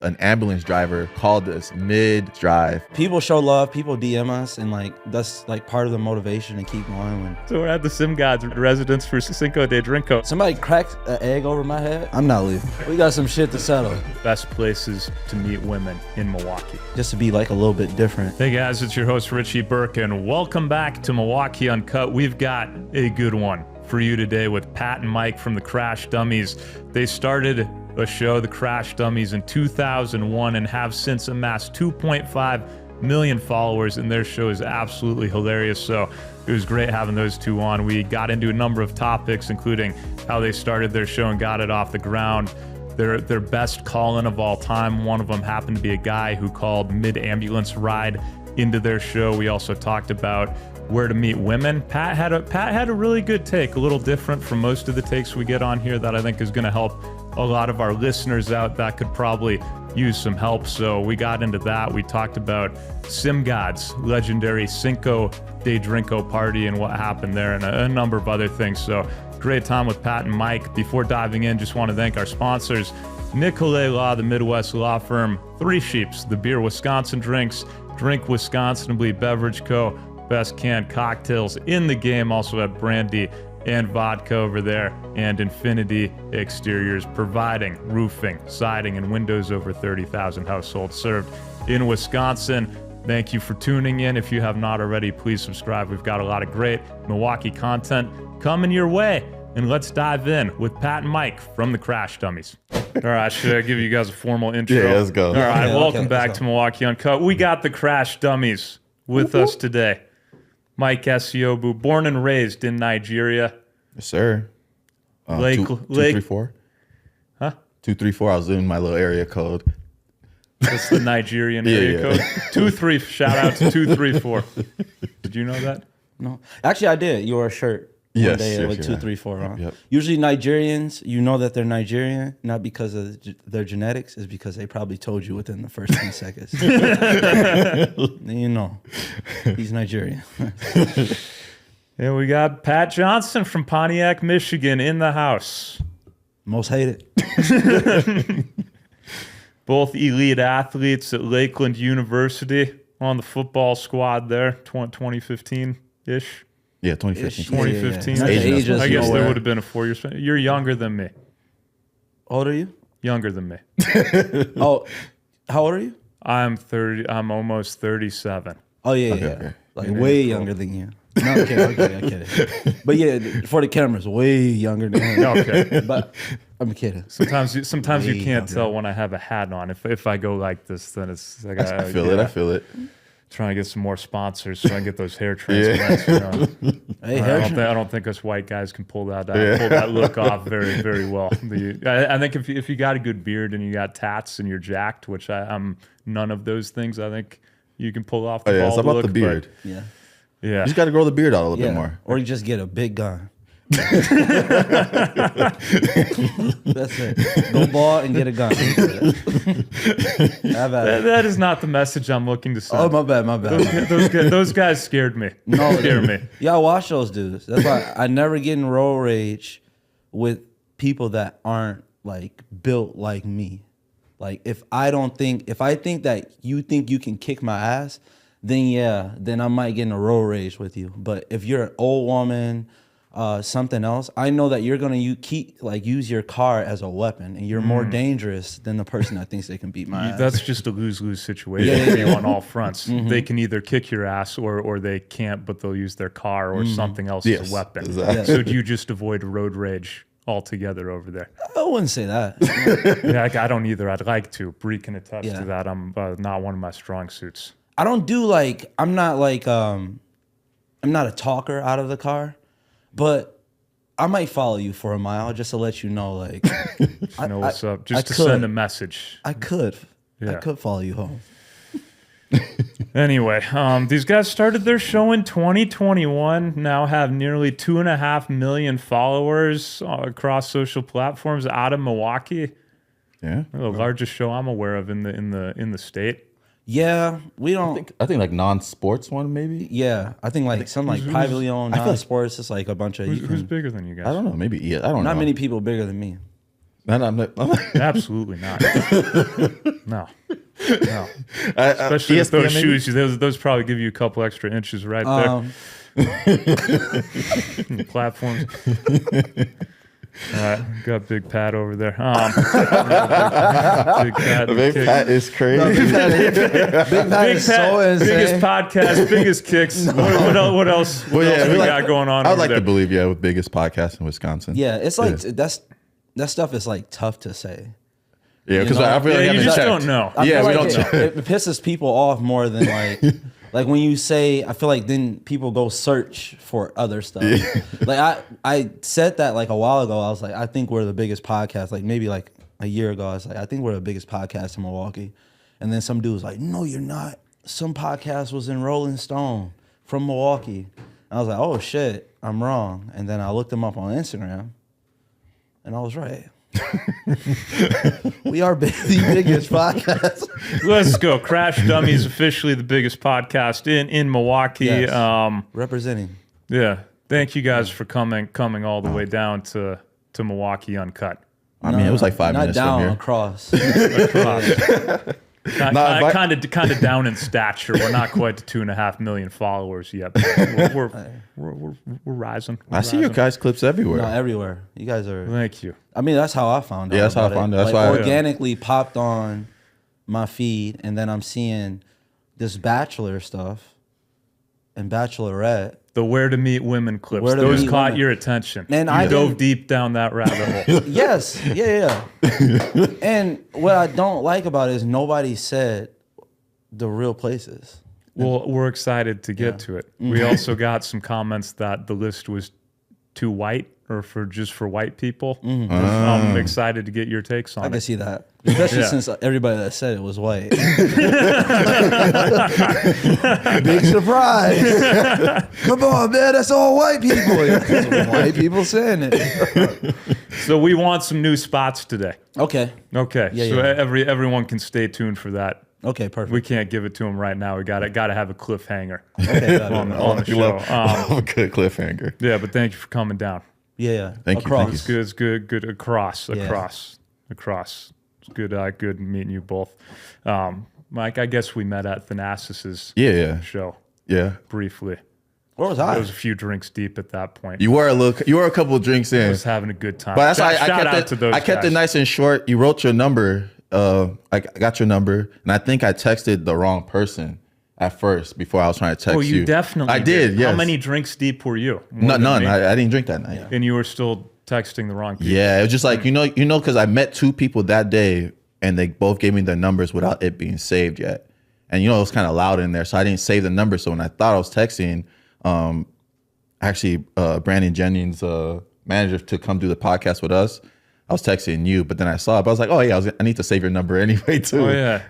An ambulance driver called us mid-drive. People show love, people DM us, and like that's like part of the motivation to keep going. So we're at the Sim God's residence for Cinco de Drinko. Somebody cracked an egg over my head, I'm not leaving. We got some shit to settle. Best places to meet women in Milwaukee. Just to be like a little bit different. Hey guys, it's your host Richie Burke, and welcome back to Milwaukee Uncut. We've got a good one for you today with Pat and Mike from the Crash Dummies. They started a show, the Crash Dummies, in 2001 and have since amassed 2.5 million followers, and their show is absolutely hilarious. So it was great having those two on. We got into a number of topics, including how they started their show and got it off the ground, their best call-in of all time. One of them happened to be a guy who called mid-ambulance ride into their show. We also talked about where to meet women. Pat had a really good take, a little different from most of the takes we get on here, that I think is going to help a lot of our listeners out that could probably use some help. So we got into that. We talked about Sim God's legendary Cinco de Drinko party and what happened there, and a number of other things. So great time with Pat and Mike. Before diving in, just want to thank our sponsors, Nicolet Law, the Midwest law firm, Three Sheeps, the beer Wisconsin drinks, Drink Wisconsinbly, Beverage Co., best canned cocktails in the game. Also have brandy and vodka over there, and Infinity Exteriors, providing roofing, siding, and windows. Over 30,000 households served in Wisconsin. Thank you for tuning in. If you have not already, please subscribe. We've got a lot of great Milwaukee content coming your way. And let's dive in with Pat and Mike from the Crash Dummies. All right, should I give you guys a formal intro? Yeah, let's go. All right, Yeah, welcome okay, back to Milwaukee Uncut. We got the Crash Dummies with us today. Mike Esiobu, born and raised in Nigeria. Yes, sir. Lake- 234? Huh? 234. I was doing my little area code. That's the Nigerian area code. 23. Shout out to 234. Did you know that? No, actually I did. You wore a shirt one Yes, day yes, with you're 234 on. Yep. Usually Nigerians, you know that they're Nigerian, not because of their genetics, is because they probably told you within the first 10 seconds. Then you know, he's Nigerian. Yeah, we got Pat Johnson from Pontiac, Michigan in the house. Most hated. Both elite athletes at Lakeland University, on the football squad there, 2015-ish. Yeah, 2015. 2015. Not the Aging us. ages I guess there nowhere. would have been a 4 year span. You're younger than me. How old are you? Younger than me. Oh, how old are you? I'm 30. I'm almost 37. Oh yeah, Okay, yeah. okay. Like way younger than you. No, I'm kidding. But yeah, for the cameras, way younger than him. Okay. But I'm kidding. Sometimes you Way can't younger. tell when I have a hat on. If I go like this, then it's like I feel it. I feel it. Trying to get some more sponsors so I can get those hair transplants. You know. Hey, I don't think us white guys can pull that look off very, very well. I think if you got a good beard and you got tats and you're jacked, which I'm none of those things, I think you can pull off the Oh, yeah, bald it's about look. the beard. yeah. Yeah. You just got to grow the beard out a little bit Yeah. more. Or you just get a big gun. That's it. Go bald and get a gun. Have at it. That is not the message I'm looking to send. Oh, my bad. Those guys scared me. No, Scared me. Y'all watch those dudes. That's why I never get in road rage with people that aren't like built like me. Like if I think that you think you can kick my ass, then I might get in a road rage with you. But if you're an old woman, something else, I know that you're gonna use your car as a weapon, and you're more dangerous than the person that thinks they can beat my ass. That's just a lose-lose situation for you on all fronts. They can either kick your ass or they can't, but they'll use their car or something else as Yes, a weapon. exactly. So do you just avoid road rage altogether over there? I wouldn't say that. Yeah, I don't either. I'd like to. Bree can attest Yeah. to that. I'm not one of my strong suits. I don't do I'm not a talker out of the car, but I might follow you for a mile just to let you know, like, You know what's up? Just to could. send a message. I could Yeah. follow you home. Anyway, these guys started their show in 2021, now have nearly 2.5 million followers across social platforms out of Milwaukee. Yeah. The largest show I'm aware of in the state. Yeah, we don't. I think like non-sports one maybe. Yeah, I think some privately owned I feel like- sports. It's like a bunch of Who's bigger than you guys? I don't know. Maybe. Yeah. I don't know. not many people bigger than me. I'm not. Absolutely not. No. Especially with those ESPN shoes, those probably give you a couple extra inches right there. Platforms. All right, got Big Pat over there. Big Pat is crazy. Big Pat is so insane. Biggest podcast, biggest kicks. What else? What else we got going on? I would over like there? to believe, with biggest podcast in Wisconsin. Yeah, it's like that stuff is like tough to say. Yeah, because You know? I feel like you haven't just checked. don't know. I Yeah, feel we like don't. it pisses people off more than like like when you say. I feel like then people go search for other stuff. Like I said that like a while ago. I was like, I think we're the biggest podcast. Like maybe like a year ago, I was like, I think we're the biggest podcast in Milwaukee. And then some dude was like, no, you're not. Some podcast was in Rolling Stone from Milwaukee. And I was like, oh shit, I'm wrong. And then I looked them up on Instagram, and I was right. We are the biggest podcast. Let's go. Crash Dummies, officially the biggest podcast in Milwaukee. Yes. Representing. Yeah. Thank you guys for coming all the way down to Milwaukee Uncut. I mean, it was like 5 not minutes down, from here. across. Kind of down in stature. We're not quite to 2.5 million followers yet. But we're rising. I see your guys' clips everywhere. No, everywhere. You guys are. Thank you. I mean, that's how I found out. Yeah, that's how I about found it. out. That's like, why I- organically popped on my feed, and then I'm seeing this Bachelor stuff and Bachelorette. The Where to Meet Women clips. Where to Those Meet caught Women. your attention. Man, you I dove didn't- deep down that rabbit hole. Yes, yeah. And what I don't like about it is nobody said the real places. Well, we're excited to get to it. We also got some comments that the list was too white or just for white people. I'm excited to get your takes on I it. can see that, especially Yeah. since everybody that said it was white. Big surprise! Come on, man, that's all white people. That's white people saying it. So we want some new spots today. Okay. Okay, Yeah, so yeah. everyone can stay tuned for that. Okay, perfect. We can't give it to them right now. We got to have a cliffhanger Okay, got it. on the You show. love a good cliffhanger. Yeah, but thank you for coming down. Yeah. Thank you, Across. thank you. It's good across. Yeah. It's good meeting you both. Mike, I guess we met at Thanasis's Yeah. show briefly. Where was I I? was a few drinks deep at that point. You were a couple of drinks I in. was having a good time. But that's why Shout out to those I kept it guys. nice and short. You wrote your number. I got your number, and I think I texted the wrong person at first before I was trying to text Oh, you. you definitely I did. Yes. How many drinks deep were you? More than None. me? I didn't drink that night. And you were still texting the wrong people. Yeah, it was just like you know, because I met two people that day, and they both gave me their numbers without it being saved yet. And it was kind of loud in there, so I didn't save the number. So when I thought I was texting, Brandon Jennings, manager, to come do the podcast with us, I was texting you, but then I saw it. But I was like, oh yeah, I need to save your number anyway too. Oh yeah.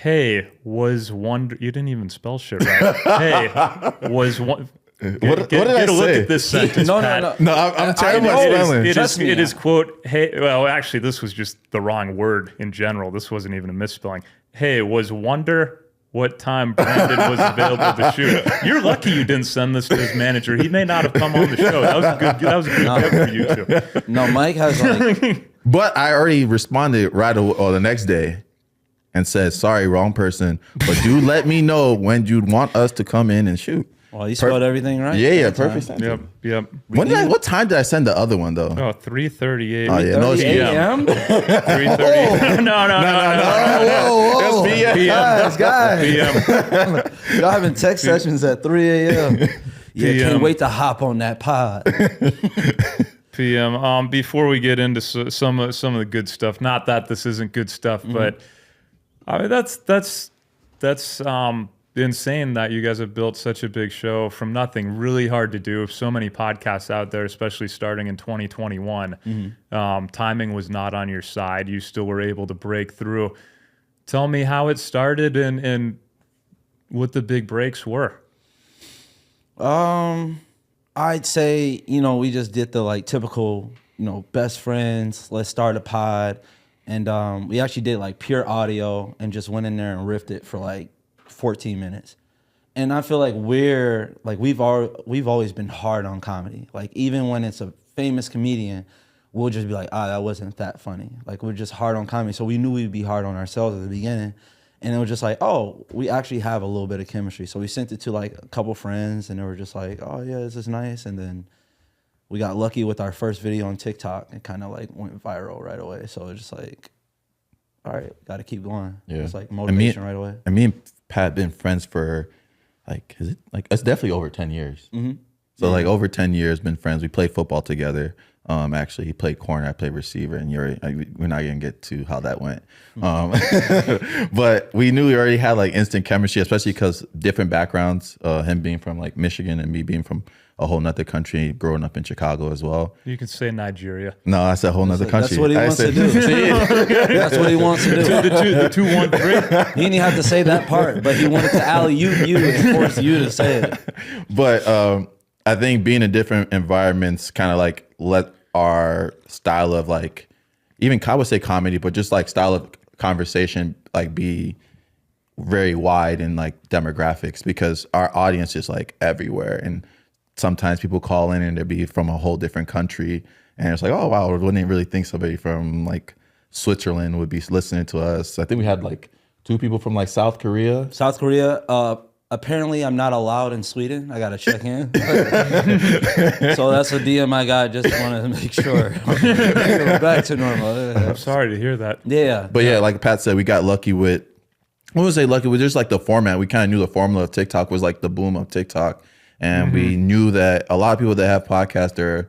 Hey, was Wonder? You didn't even spell shit right. Hey, was one. What did I Get a look say? at this sentence. No, Pat. No, I'm terrible know at it is- spelling. Trust me. It is quote. Hey, well, actually, this was just the wrong word in general. This wasn't even a misspelling. Hey, was Wonder what time Brandon was available to shoot? You're lucky you didn't send this to his manager. He may not have come on the show. That was a good get for you two. No, Mike has like. But I already responded right away, or the next day, and said, sorry, wrong person. But do let me know when you'd want us to come in and shoot. Well, you spelled everything right. Yeah, that time. perfect sentence. Yep. What time did I send the other one though? Oh, 3:38. Oh, yeah, no, it's 30 PM. a.m. 3:30. No. Whoa. PM. Guys. Y'all having text sessions at 3 a.m. Yeah, PM. can't wait to hop on that pod. PM. Before we get into some of the good stuff, not that this isn't good stuff, but I mean that's insane that you guys have built such a big show from nothing. Really hard to do. So many podcasts out there, especially starting in 2021. Timing was not on your side. You still were able to break through. Tell me how it started and what the big breaks were. I'd say, we just did the like typical, best friends, let's start a pod. And we actually did like pure audio and just went in there and riffed it for like 14 minutes. And I feel like we've always been hard on comedy. Like even when it's a famous comedian, we'll just be like, that wasn't that funny. Like, we're just hard on comedy. So we knew we'd be hard on ourselves at the beginning. And it was just like, oh, we actually have a little bit of chemistry. So we sent it to like a couple friends and they were just like, oh yeah, this is nice. And then we got lucky with our first video on TikTok and kind of like went viral right away. So it's just like, all right, got to keep going. Yeah. It's like motivation right away. And me and Pat been friends for like, is it like, it's definitely over 10 years. Mm-hmm. So like over 10 years, been friends. We played football together. Actually, he played corner, I played receiver, and we're not gonna get to how that went. But we knew we already had like instant chemistry, especially because different backgrounds. Him being from like Michigan and me being from a whole nother country, growing up in Chicago as well. You can say Nigeria. No, I said a whole nother country. That's what he wants to do. That's what he wants to do. The 2-1-3. He didn't have to say that part, but he wanted to alley-oop you and force you to say it. But I think being in different environments kind of like let our style of like, even I would say comedy, but just like style of conversation like be very wide in like demographics, because our audience is like everywhere. And sometimes people call in and they'd be from a whole different country. And it's like, oh, wow, I wouldn't really think somebody from like Switzerland would be listening to us. I think we had like 2 people from like South Korea. South Korea, apparently I'm not allowed in Sweden. I got to check in. So that's a DM I got. Just wanted to make sure. We're back to normal. I'm sorry to hear that. Yeah. But yeah, like Pat said, we got lucky with, I wouldn't say lucky with just like the format. We kind of knew the formula of TikTok was like the boom of TikTok. And we knew that a lot of people that have podcasts, they're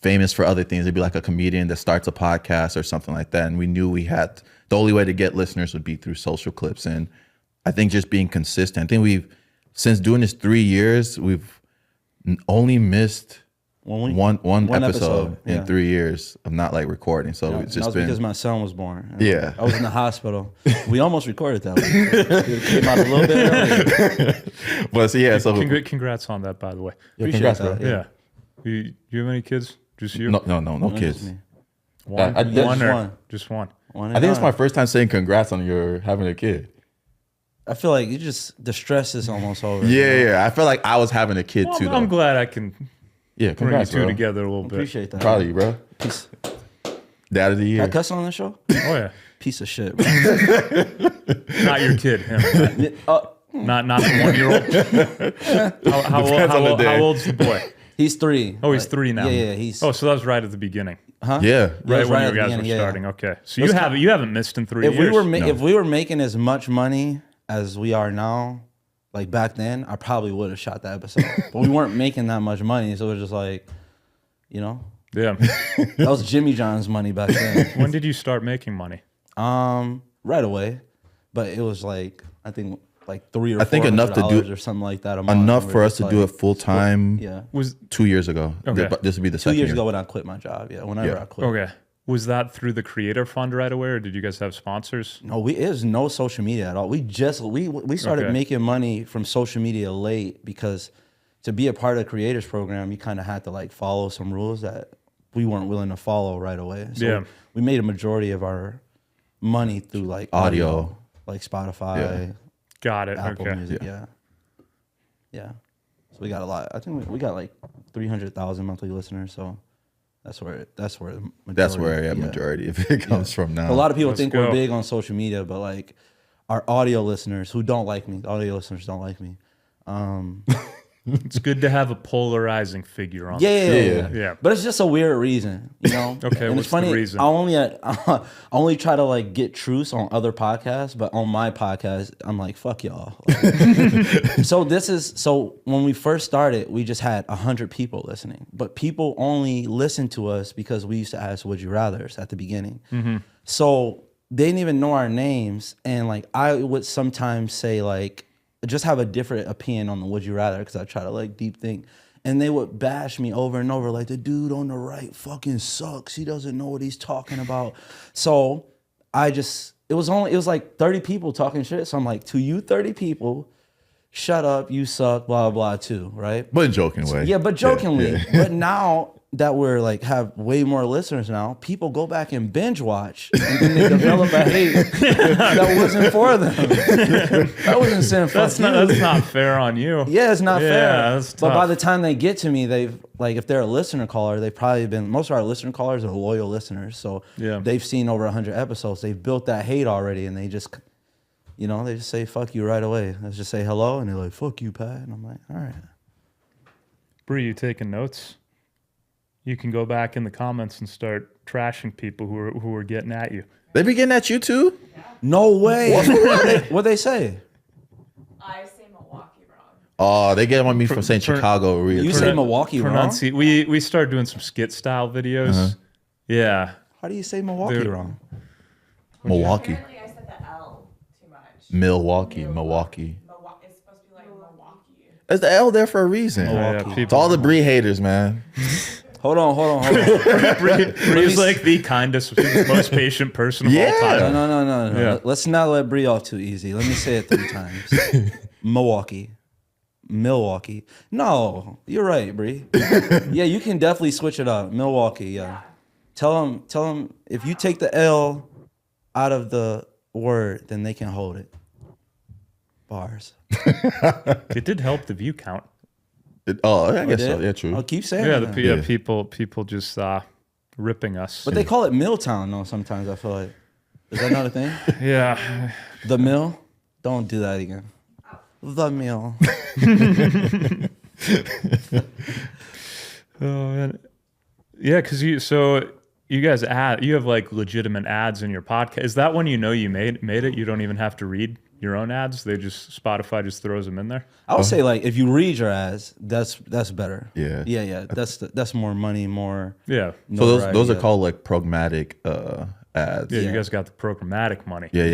famous for other things. They'd be like a comedian that starts a podcast or something like that. And we knew we had, the only way to get listeners would be through social clips. And I think just being consistent. I think since doing this 3 years, we've only missed one episode in 3 years of not like recording. So it's just been, because my son was born. Yeah. I was in the hospital. We almost recorded that one. It came out a little bit early. But so yeah, so Congrats on that, by the way. yeah, congrats, bro. Yeah. You have any kids? Just you? No kids. One? Just one. I think it's my first time saying congrats on your having a kid. I feel like the stress is almost over. Yeah. I feel like I was having a kid too. I'm glad I can Yeah, bring you congrats, two bro. together a little bit. Appreciate that. Proud of you, bro. Peace. Dad of the Can year. I cuss on this show? Oh yeah. Piece of shit, bro. Not your kid, him. Not the 1-year-old. How old's the boy? He's 3. Oh, he's 3 now. Yeah, he's. Oh, so that was right at the beginning. Huh? Yeah. Right it's when at you the guys were beginning, starting. Okay. So you haven't missed in 3 If years. if we were making as much money as we are now, like back then, I probably would have shot that episode. But we weren't making that much money, so it was just like, Yeah. that was Jimmy John's money back then. When did you start making money? Right away, but it was like I think like $300 or I think enough to $400 do or something like that a month. enough And for we're us just to do it full time. Yeah, Was 2 years ago. Okay. This would be the 2 second years year. ago when I quit my job. Yeah, whenever I quit. okay. Was that through the creator fund right away, or did you guys have sponsors? No, it was no social media at all. We started Okay. making money from social media late because to be a part of the creators program, you kind of had to like follow some rules that we weren't willing to follow right away. So Yeah. we made a majority of our money through like Audio. like Spotify, Yeah. Got it. Apple Okay. Music. Yeah. So we got a lot. I think we got like 300,000 monthly listeners. So that's where the majority of it comes from now. A lot of people Let's think go. we're big on social media, but like our audio listeners who don't like me, the audio listeners don't like me. It's good to have a polarizing figure on. Yeah. But it's just a weird reason, you know. Okay, and what's it's funny. the reason? I only try to like get truths on other podcasts, but on my podcast, I'm like, fuck y'all. So when we first started, we just had 100 people listening, but people only listened to us because we used to ask "Would you rather's" at the beginning. Mm-hmm. So they didn't even know our names, and like I would sometimes say like, just have a different opinion on the would you rather because I try to like deep think. And they would bash me over and over like the dude on the right fucking sucks. He doesn't know what he's talking about. So it was like 30 people talking shit. So I'm like, to you 30 people, shut up, you suck, blah, blah, too, right? But in a joking way. Yeah, but jokingly. Yeah. But now that we're like have way more listeners now, people go back and binge watch, and then they develop a hate that wasn't for them. That wasn't saying fuck That's not fair on you. Yeah, it's not fair. That's but by tough. the time they get to me, they've like if they're a listener caller, they've probably been most of our listener callers are loyal listeners. So Yeah. they've seen over 100 episodes. They've built that hate already, and they just, you know, they just say fuck you right away. Let's just say hello, and they're like fuck you, Pat, and I'm like, all right. Bree, you taking notes? You can go back in the comments and start trashing people who are getting at you. They be getting at you too? No way. What they say? I say Milwaukee wrong. Oh, they get on me from saying Chicago. You say Milwaukee wrong? We started doing some skit style videos. Yeah. How do you say Milwaukee Dude. wrong? Milwaukee. Apparently I said the L too much. Milwaukee. It's supposed to be like Milwaukee. There's the L there for a reason. Milwaukee. It's all the Bree haters, man. Hold on. Bree's like the kindest, most patient person of all time. No. Yeah. Let's not let Bree off too easy. Let me say it 3 times. Milwaukee. No, you're right, Bree. Yeah, you can definitely switch it up. Milwaukee, yeah. Tell them if you take the L out of the word, then they can hold it. Bars. It did help the view count. I guess so. Yeah, true. I'll keep saying Yeah, that. people just ripping us. But they call it Milltown, though, sometimes, I feel like. Is that not a thing? Yeah. The Mill? Don't do that again. The Mill. Oh man. Yeah, because you guys you have like legitimate ads in your podcast. Is that when you know you made it? You don't even have to read your own ads. Spotify just throws them in there. I would say like if you read your ads, that's better. Yeah. Yeah. That's more money, more. Yeah. So those notoriety, are called like programmatic ads. Yeah, you guys got the programmatic money. Yeah.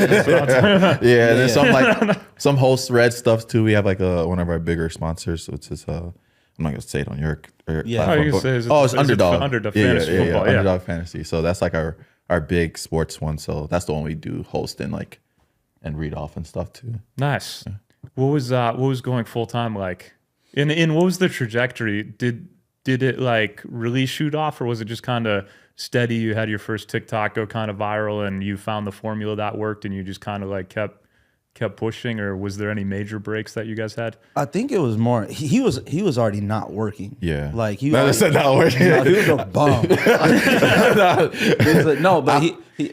That's what I'm talking about. Yeah, and then some host read stuff too. We have like one of our bigger sponsors, so it's just I'm not gonna say it on your Yeah. platform. Oh, you can but- say, is it's it Underdog. Underdog Fantasy Football, yeah. Underdog Fantasy. So that's like our big sports one. So that's the one we do host and read off and stuff too. Nice. What was going full time like? In what was the trajectory? Did it like really shoot off, or was it just kind of steady? You had your first TikTok go kind of viral, and you found the formula that worked, and you just kind of like kept pushing, or was there any major breaks that you guys had? I think it was more. He was already not working. Yeah. Like he. No, was that's not working. No, he was a bum. He was like, no, but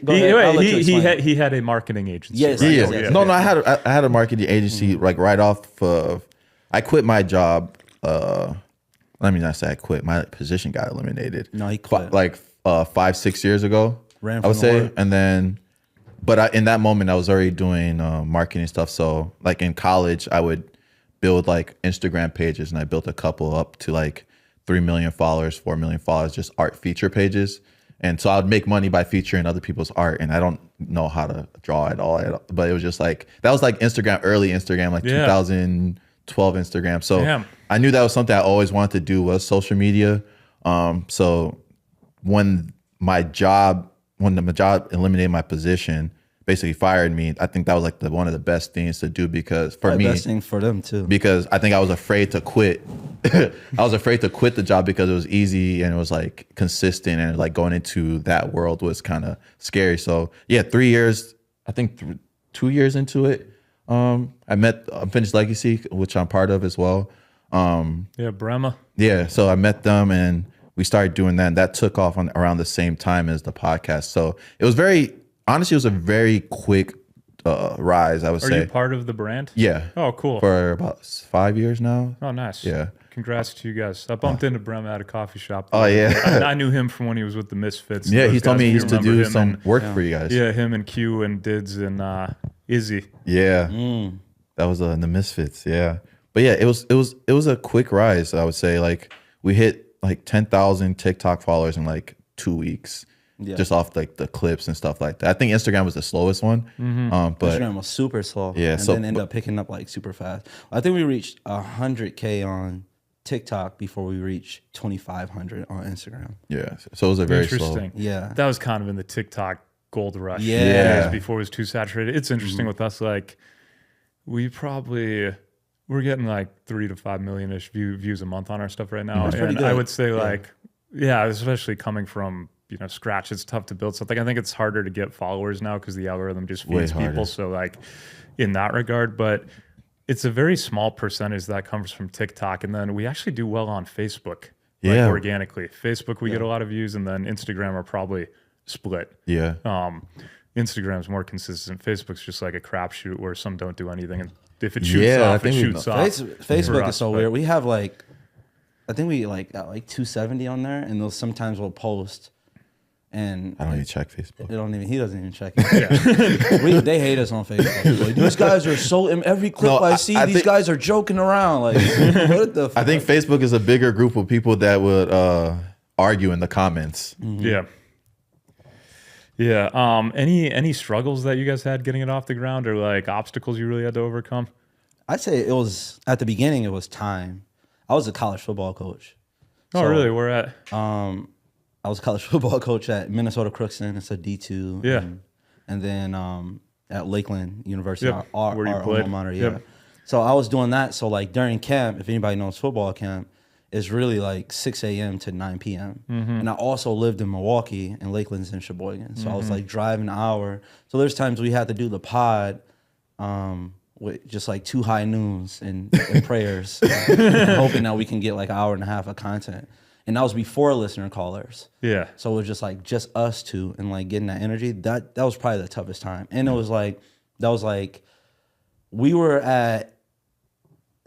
go ahead, I'll let you explain. He had a marketing agency. Yes, right? Yeah. yes, No, I had a marketing agency like right off of. I quit my job. Let me not say I quit. My position got eliminated. No, he quit. Like 5-6 years ago. Ran I from would the say, work. and then, but in that moment, I was already doing marketing stuff. So like in college, I would build like Instagram pages, and I built a couple up to like 3 million followers, 4 million followers, just art feature pages. And so I would make money by featuring other people's art, and I don't know how to draw at all. But it was just like that was like early Instagram, like 2012 Instagram. So Damn. I knew that was something I always wanted to do was social media. So when my job eliminated my position, basically fired me, I think that was like one of the best things to do because for me, best thing for them too. because I think I was afraid to quit. I was afraid to quit the job because it was easy and it was like consistent, and like going into that world was kind of scary. So yeah, 3 years, I think 2 years into it, I met Unfinished Legacy, which I'm part of as well. Yeah, Brema. Yeah, so I met them and we started doing that, and that took off around the same time as the podcast. So it was honestly, it was a very quick rise, I would Are say. you part of the brand? Yeah. Oh, cool. For about 5 years now. Oh, nice. Yeah. Congrats to you guys. I bumped into Brema at a coffee shop. Oh, yeah. I knew him from when he was with the Misfits. Yeah, Those he told guys, me he if you used to remember do him some and- work for you guys. Yeah, him and Q and Dids and Izzy. Yeah. That was the Misfits. Yeah. But yeah, it was a quick rise, I would say. Like we hit like 10,000 TikTok followers in like 2 weeks. Yeah. Just off like the clips and stuff like that. I think Instagram was the slowest one. But Instagram was super slow. Yeah, and so- then ended up picking up like super fast. I think we reached 100K on TikTok before we reached 2,500 on Instagram. yeah, so it was a very slow. Interesting. Yeah. That was kind of in the TikTok gold rush. Yeah. Days before it was too saturated. It's interesting with us, like we're getting like 3 to 5 million-ish views a month on our stuff right now. That's pretty And I good. would say like Yeah, especially coming from scratch, it's tough to build something. I think it's harder to get followers now because the algorithm just Way feeds people. harder. So like in that regard, but it's a very small percentage that comes from TikTok, and then we actually do well on Facebook. Like Yeah. organically, Facebook we get a lot of views, and then Instagram are probably split. Yeah. Instagram's more consistent. Facebook's just like a crapshoot where some don't do anything, and if it shoots Yeah, I off, it think we shoots know. off. Facebook for is us, so but- weird. We have like, I think we like got like 270 on there, and they'll sometimes we'll post, and I don't even check Facebook. it don't even he doesn't even check it. They hate us on Facebook. Like, these guys are so in every clip No, I see, I these think- guys are joking around. Like, what the? I think Facebook is a bigger group of people that would argue in the comments. Yeah. Yeah. Any struggles that you guys had getting it off the ground, or like obstacles you really had to overcome? I'd say it was at the beginning. It was time. I was a college football coach. Oh, So, really? Where at? I was a college football coach at Minnesota Crookston. It's a D2. Yeah. And then at Lakeland University, Yep, our where you alma played. mater. Yeah. Yep. So I was doing that. So like during camp, if anybody knows football camp, it's really like 6 a.m. to 9 p.m. And I also lived in Milwaukee, and Lakeland's in Sheboygan. So I was like driving an hour. So there's times we had to do the pod with just like 2 high noons and prayers, hoping that we can get like an hour and a half of content. And that was before listener callers. Yeah. So it was just like just us two and like getting that energy. That was probably the toughest time. And it was like we were at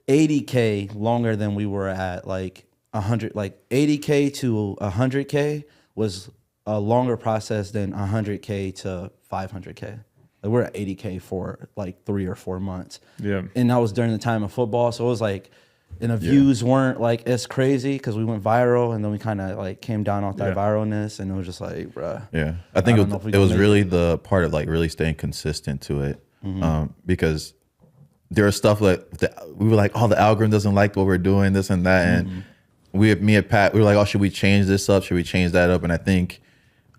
80K longer than we were at like 100. Like 80K to 100K was a longer process than 100K to 500K. Like we're at 80K for like 3 or 4 months. Yeah. And that was during the time of football. So it was like, and the views weren't like as crazy because we went viral, and then we kind of like came down off that viralness, and it was just like, bruh. Yeah, I think don't know if we it can was make really the part of like really staying consistent to it, because there was stuff like we were like, oh, the algorithm doesn't like what we're doing, this and that, and me and Pat, we were like, oh, should we change this up? Should we change that up? And I think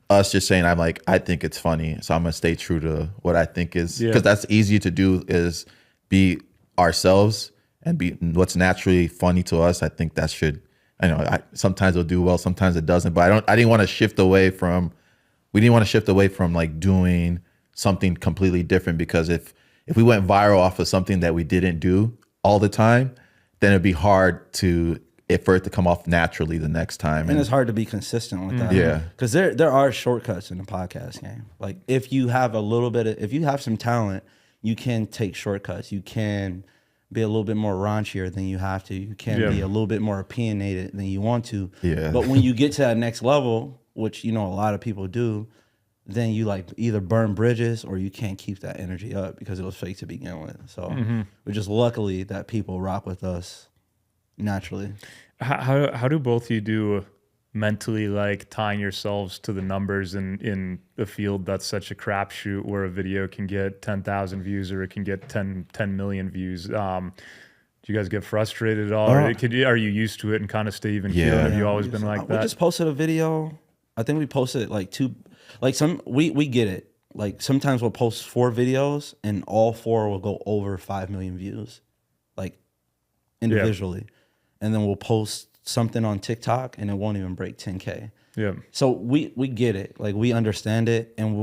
us just saying, I think it's funny, so I'm gonna stay true to what I think is, because that's easy to do, is be ourselves and be what's naturally funny to us. I think that should, sometimes it'll do well, sometimes it doesn't. But we didn't want to shift away from like doing something completely different, because if we went viral off of something that we didn't do all the time, then it'd be hard for it to come off naturally the next time. And it's hard to be consistent with that. Yeah. Because there are shortcuts in the podcast game. Like if you have if you have some talent, you can take shortcuts. You can be a little bit more raunchier than you have to. You can be a little bit more opinionated than you want to. Yeah. But when you get to that next level, which a lot of people do, then you like either burn bridges or you can't keep that energy up because it was fake to begin with. So we're just luckily that people rock with us naturally. How do both of you do mentally, like tying yourselves to the numbers in a field that's such a crapshoot, where a video can get 10,000 views or it can get 10 million views? Do you guys get frustrated at all? Or are you used to it and kind of stay even keel? Have you always been like We that? just posted a video. I think we posted like we get it. Like sometimes we'll post 4 videos and all 4 will go over 5 million views, like individually. And then we'll post something on TikTok and it won't even break 10K. Yeah. So we get it. Like we understand it, and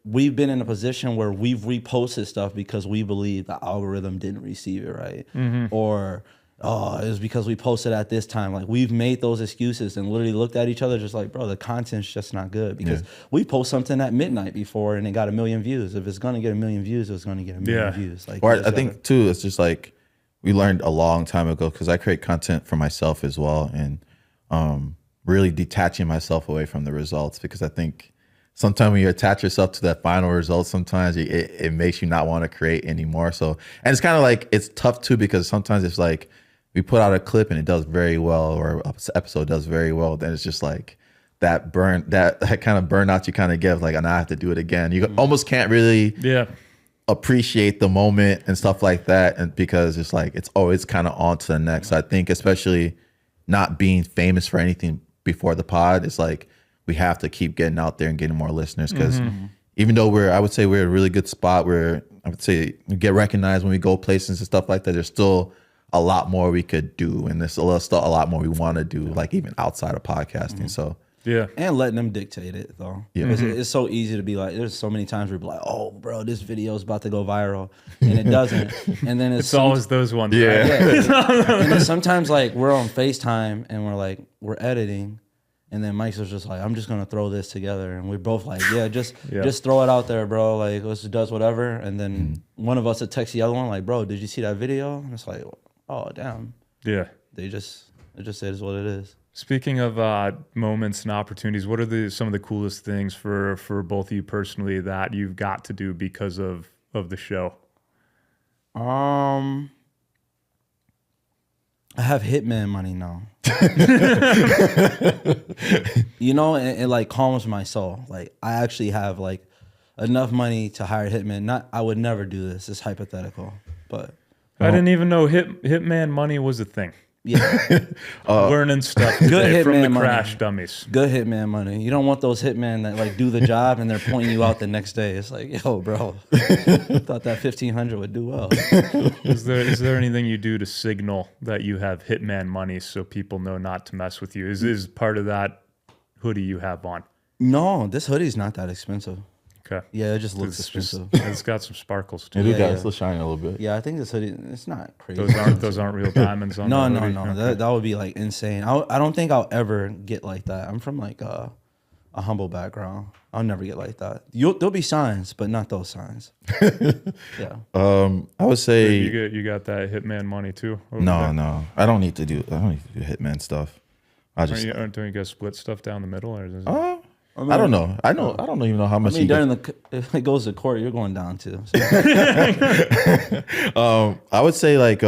we've been in a position where we've reposted stuff because we believe the algorithm didn't receive it right. Or it was because we posted at this time. Like we've made those excuses and literally looked at each other just like, bro, the content's just not good, because we post something at midnight before and it got 1 million views. If it's gonna get 1 million views, it's gonna get 1 million views. Like, or I think too, it's just like we learned a long time ago, because I create content for myself as well, and really detaching myself away from the results, because I think sometimes when you attach yourself to that final result, sometimes it makes you not want to create anymore. So, and it's kind of like, it's tough too, because sometimes it's like we put out a clip and it does very well, or an episode does very well, then it's just like that kind of burnout you kind of get, like, and I have to do it again. You almost can't really appreciate the moment and stuff like that, and because it's like it's always kind of on to the next. So I think especially not being famous for anything before the pod, it's like we have to keep getting out there and getting more listeners, because even though I would say we're in a really good spot where I would say we get recognized when we go places and stuff like that, there's still a lot more we could do, and there's still a lot more we want to do, like even outside of podcasting. So Yeah. And letting them dictate it though. Yeah. It's so easy to be like, there's so many times where we're like, oh bro, this video is about to go viral. And it doesn't. And then It's always those ones. Yeah. Right? yeah. And then sometimes like we're on FaceTime and we're editing. And then Mike's just like, I'm just gonna throw this together. And we're both like, yeah, just throw it out there, bro. Like let's does whatever. And then one of us would text the other one, like, bro, did you see that video? And it's like, oh damn. Yeah. It just is what it is. Speaking of moments and opportunities, what are some of the coolest things for both of you personally that you've got to do because of the show? I have hitman money now. You know, it like calms my soul. Like I actually have like enough money to hire hitman. I would never do this. It's hypothetical, but I didn't even know hitman money was a thing. yeah, Learning stuff Good today from the hitman money. Crash Dummies. good hitman money. You don't want those hitmen that like do the job and they're pointing you out the next day. It's like, yo, bro, thought that 1,500 would do well. Is there anything you do to signal that you have hitman money so people know not to mess with you? Is part of that hoodie you have on? No, this hoodie's not that expensive. Okay. Yeah, it just looks It's just expensive. it's got some sparkles too. it Yeah, got yeah. it's shining a little bit. Yeah, I think this hoodie, it's not crazy. Those aren't real diamonds on No, the no, hoodie. no. Okay. That would be like insane. I don't think I'll ever get like that. I'm from like a humble background. I'll never get like that. There'll be signs, but not those signs. Yeah. I would say You got that hitman money too? over no, there? no. I don't need to do hitman stuff. I just Don't you guys split stuff down the middle, or is it? I don't know. I don't even know how I much. mean, if it goes to court, you're going down too. So. I would say like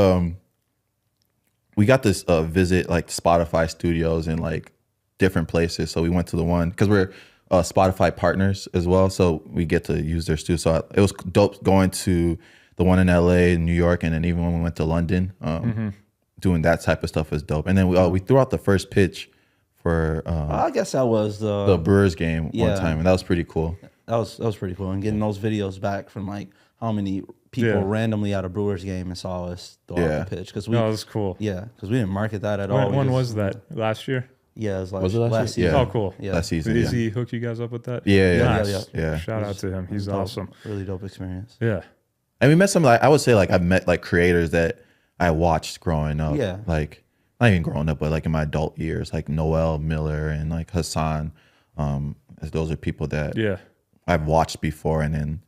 we got this visit like Spotify studios in like different places. So we went to the one because we're Spotify partners as well. So we get to use their studio. So it was dope going to the one in LA, New York, and then even when we went to London, doing that type of stuff was dope. And then we threw out the first pitch for I guess that was the Brewers game one Yeah. time, and that was pretty cool. that was pretty cool. And getting those videos back from like how many people randomly at a Brewers game and saw us throw out the pitch because No, that's cool. we didn't market that at all. When was that? Last year? Yeah, it was, like Was it last year? season. Yeah. Oh, cool. Yeah. Last season. Did Yeah. he hook you guys up with that? Yeah. Nice. Yeah. Shout out to him. He's Dope. awesome. Really dope experience. Yeah. And we met some, like, I would say, like, I've met, like, creators that I watched growing up. Yeah. Like, not even growing up, but, like, in my adult years, like Noel Miller and, like, Hassan. Those are people that Yeah. I've watched before and then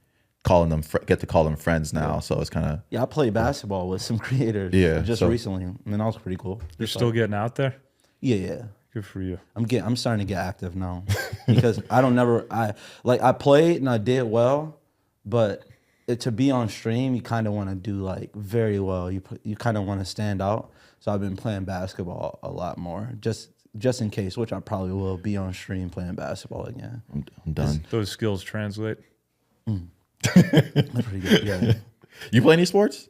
get to call them friends now. So it's kind of, Yeah, I played basketball with some creators. Yeah, just so- recently. I mean, that was pretty cool. You're Just still like- getting out there? yeah. Good for you. I'm starting to get active now because I played and I did well, but to be on stream, you kind of want to do like very well. You kind of want to stand out. So I've been playing basketball a lot more, just in case, which I probably will be on stream playing basketball again. I'm done. Those skills translate. That's pretty good. Yeah. You play any sports?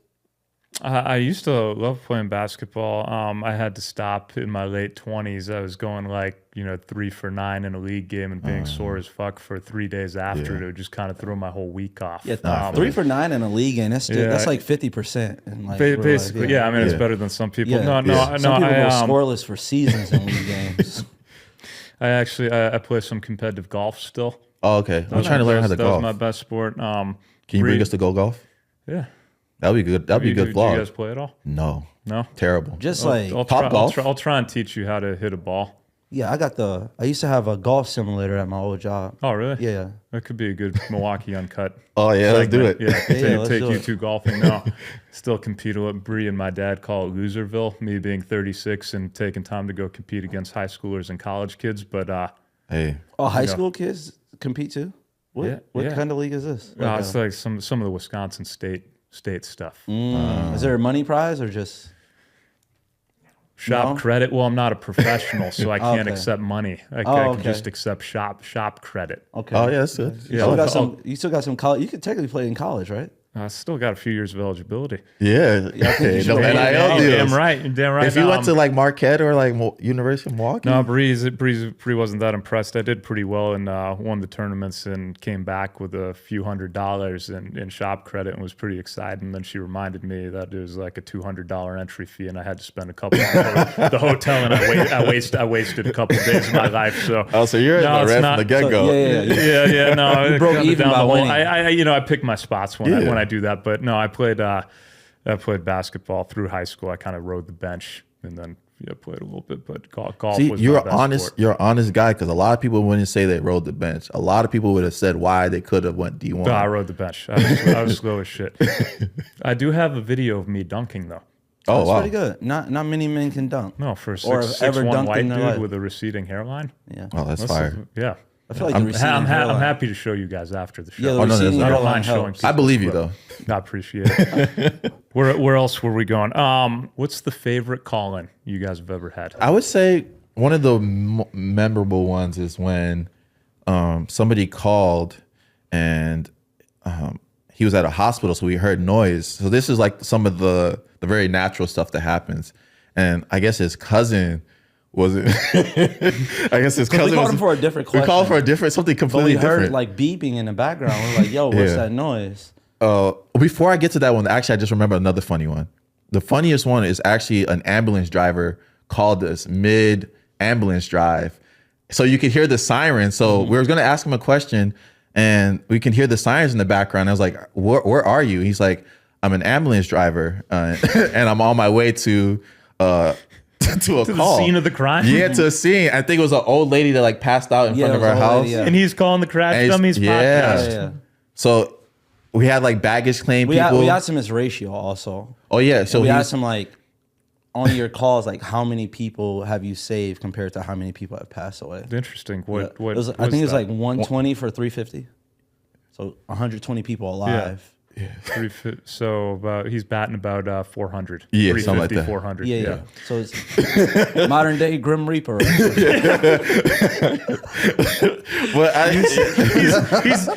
I used to love playing basketball. I had to stop in my late 20s. I was going like, 3 for 9 in a league game and being sore as fuck for 3 days after. Yeah. It just kind of threw my whole week off. Yeah, 3 for 9 in a league game. That's like 50%. And like Basically, yeah. I mean, it's Yeah. better than some people. Yeah. No. Some people I, go scoreless for seasons in league games. I play some competitive golf still. Oh, okay. I'm trying to learn how to That was golf. my best sport. Can you bring us to go golf? Yeah. That'd be good. That'd be a good Do you vlog. guys play at all? No. No. Terrible. Just like I'll try and teach you how to hit a ball. yeah, I used to have a golf simulator at my old job. Oh, really? Yeah. That could be a good Milwaukee Uncut. Oh, yeah. Let's do it. segment. Yeah, let's take do you it. two golfing. No, still compete with Bree and my dad call it Loserville. Me being 36 and taking time to go compete against high schoolers and college kids. But Hey. Oh, high school kids compete too? What Yeah. kind of league is this? it's like some of the Wisconsin state stuff. Is there a money prize or just Shop No? credit. Well, I'm not a professional, so I can't Okay. accept money. I Oh, can okay. just accept shop credit. okay? Oh, yeah, that's good. Yeah, You still got some college. You could technically play in college, right? I still got a few years of eligibility. Yeah. you should No wait. NIL deals. Damn right. Damn right. If you went to like Marquette or like University of Milwaukee. No, Bree wasn't that impressed. I did pretty well and won the tournaments and came back with a few $100s in shop credit and was pretty excited. And then she reminded me that it was like a $200 entry fee and I had to spend a couple on the hotel and I wasted a couple of days of my life. So you're in the red from the get go. Yeah. No, You broke even by winning. I pick my spots when I do that. But no, I played basketball through high school. I kind of rode the bench and then played a little bit. But golf See, was you're my best honest. sport. You're an honest guy because a lot of people wouldn't say they rode the bench. A lot of people would have said why they could have went D1. No, I rode the bench. I was slow as shit. I do have a video of me dunking though. Oh, That's wow. pretty good. Not many men can dunk. No, for a Or have ever 6'1" dunked white in their life. dude with a receding hairline. Yeah. Oh, that's fire. Yeah. I feel like I'm the receding I'm hairline- happy to show you guys after the show. Yeah, the Oh, no, receding there's no- I don't hairline mind showing helps. I believe you, though. I appreciate it. Where else were we going? What's the favorite call-in you guys have ever had? I would say one of the memorable ones is when somebody called and he was at a hospital, so we heard noise. So this is like some of the very natural stuff that happens. And I guess his cousin wasn't. I guess his cousin we called was him for a different question. We called for something But completely we heard different. like beeping in the background. We're like, yo, what's Yeah. that noise? Before I get to that one, actually, I just remember another funny one. The funniest one is actually an ambulance driver called us mid ambulance drive. So you could hear the sirens. So we were going to ask him a question and we can hear the sirens in the background. I was like, where are you? He's like, I'm an ambulance driver and I'm on my way to a To call. the scene of the crime? Yeah, to a scene. I think it was an old lady that like passed out in front it of was our an old house. lady, yeah. And he's calling the Crash And he's- Dummies yeah. podcast. Yeah. So we had like baggage claim We people. asked him his ratio also. Oh yeah. So we he asked him like on your calls, like how many people have you saved compared to how many people have passed away? Interesting. Yeah. What It was, I was think it was that? like 120 for 350. So 120 people alive. So he's batting about 400. Yeah, something like 350, that. 400. Yeah. So it's modern day Grim Reaper. Right? But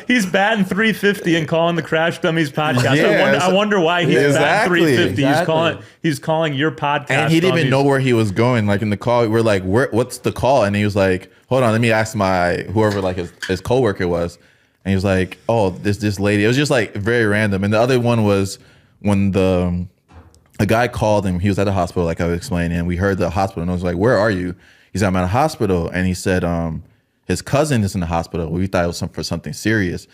He's batting 350 and calling the Crash Dummies podcast. Yeah, I wonder why he's exactly. batting 350. Exactly. He's calling your podcast. and he didn't even Dummies. know where he was going. Like in the call, we're like, what's the call? And he was like, hold on, let me ask whoever like his coworker was. And he was like, oh, this lady. It was just like very random. And the other one was when a guy called and he was at the hospital, like I was explaining, and we heard the hospital and I was like, where are you? He's like, I'm at a hospital. And he said, his cousin is in the hospital. We thought it was for something serious.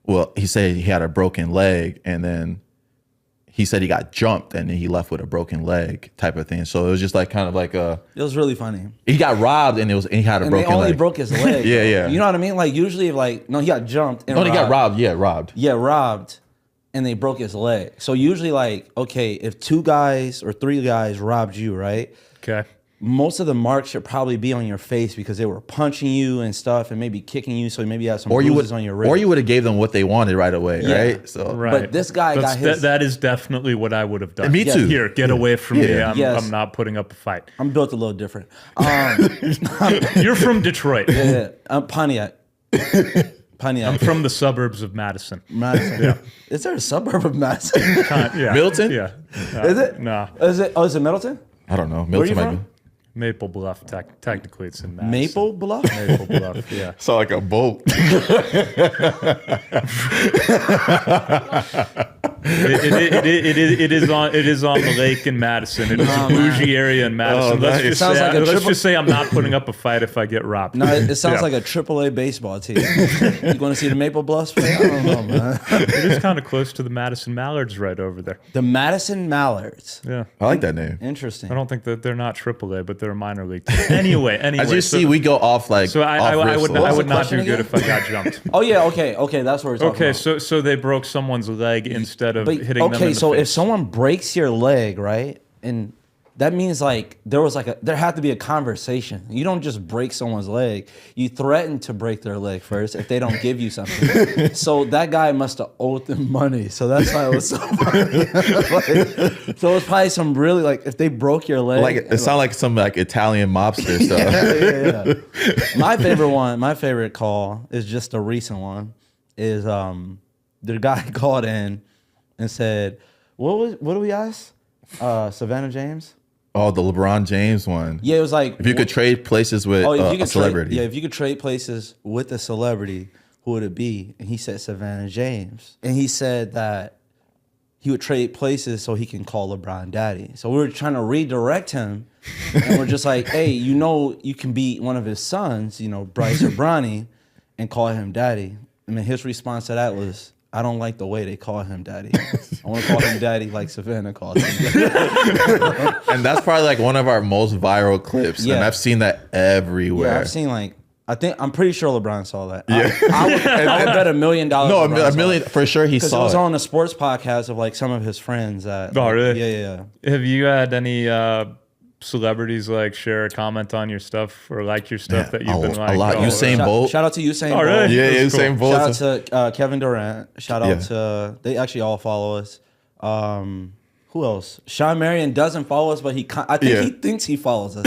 Well, he said he had a broken leg and then he said he got jumped and then he left with a broken leg type of thing. So it was just like kind of like It was really funny. he got robbed and he had a And broken they only leg. broke his leg. Yeah, yeah. You know what I mean? Like usually, he got jumped. And No, he got robbed. Yeah, robbed. Yeah, robbed, and they broke his leg. So usually, like, okay, if 2 guys or 3 guys robbed you, right? Okay. Most of the marks should probably be on your face because they were punching you and stuff, and maybe kicking you. So maybe you have some bruises on your wrist. Or you would have gave them what they wanted right away, Yeah. right? So Right. But this guy got his. That is definitely what I would have done. Me too. Here, get away from me. Yeah. Yes. I'm not putting up a fight. I'm built a little different. You're from Detroit. Yeah, I'm Pontiac. I'm from the suburbs of Madison. Madison. Is there a suburb of Madison? Yeah. Milton? Yeah. Is it? No. Is it Middleton? I don't know. Where are you Milton might from? be. Maple Bluff. Technically, it's in Madison. Maple Bluff? Maple Bluff. Yeah. Saw like a boat. It is on the lake in Madison. It is a bougie area in Madison. Oh, nice. Sounds like a Let's triple- just say I'm not putting up a fight if I get robbed. No, it sounds Yeah. like a AAA baseball team. You want to see the Maple Bluffs play? I don't know, man. It is kind of close to the Madison Mallards right over there. The Madison Mallards. Yeah. I like that name. Interesting. I don't think that they're not AAA, but they're a minor league team. Anyway. As you see, we go off like. So I off would riffs. I would not question do good again? if I got jumped. Oh yeah, okay, that's what we're talking Okay, about. so they broke someone's leg instead of But, hitting them in the so face. if someone breaks your leg, right, and that means like there had to be a conversation. You don't just break someone's leg. You threaten to break their leg first if they don't give you something. So that guy must have owed them money. So that's why it was so funny. Like, so it was probably some really like if they broke your leg. Like it sounded like some like Italian mobster stuff. Yeah. My favorite call is just a recent one. Is the guy called in and said, what do we ask? Savannah James? Oh, the LeBron James one. Yeah, it was like, If you could trade places with a celebrity. if you could trade places with a celebrity, who would it be? And he said Savannah James. And he said that he would trade places so he can call LeBron daddy. So we were trying to redirect him. And we're just like, hey, you can be one of his sons, Bryce or Bronny, and call him daddy. I mean, his response to that was, I don't like the way they call him daddy. I want to call him daddy like Savannah called him daddy. And that's probably like one of our most viral clips. Yeah. And I've seen that everywhere. Yeah, I've seen I'm pretty sure LeBron saw that. Yeah. I would bet $1 million. No, LeBron a million for sure. He because it saw was it. on a sports podcast of like some of his friends. That, Oh, really? Yeah. Have you had any celebrities like share a comment on your stuff or like your stuff that you've been like? A lot. Oh, Usain Bolt. Shout out to Usain Oh, Bolt. really? Yeah, That's Usain cool. Bolt. Shout out to Kevin Durant. Shout out to they actually all follow us. Who else? Sean Marion doesn't follow us, but I think he thinks he follows us.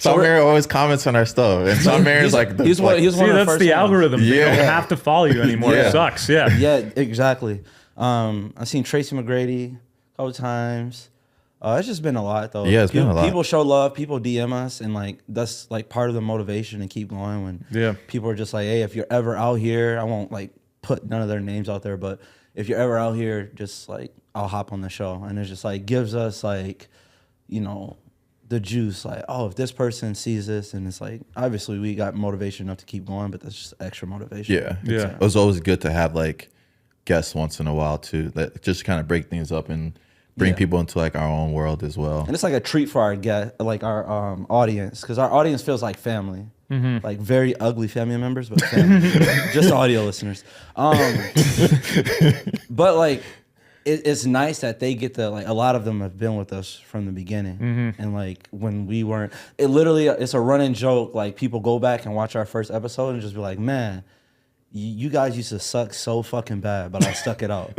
Sean Marion always comments on our stuff, and Sean Marion's like, he's one of the that's first the ones. algorithm. They Yeah. don't have to follow you anymore. Yeah. It sucks. Yeah. Yeah, exactly. I've seen Tracy McGrady a couple times. It's just been a lot though. Yeah, it's been a lot. People show love, people DM us, and like that's like part of the motivation to keep going. When people are just like, hey, if you're ever out here, I won't like put none of their names out there, but if you're ever out here, just like I'll hop on the show, and it's just like gives us like, the juice. Like, oh, if this person sees this, and it's like obviously we got motivation enough to keep going, but that's just extra motivation. yeah. Yeah. It was always good to have like guests once in a while too, that just kind of break things up and bring people into like our own world as well. And it's like a treat for our like our audience, because our audience feels like family, like very ugly family members, but family. Just audio listeners. But like, it's nice that they get to like. A lot of them have been with us from the beginning, and like when we weren't, it's a running joke. Like people go back and watch our first episode and just be like, man. You guys used to suck so fucking bad, but I stuck it out.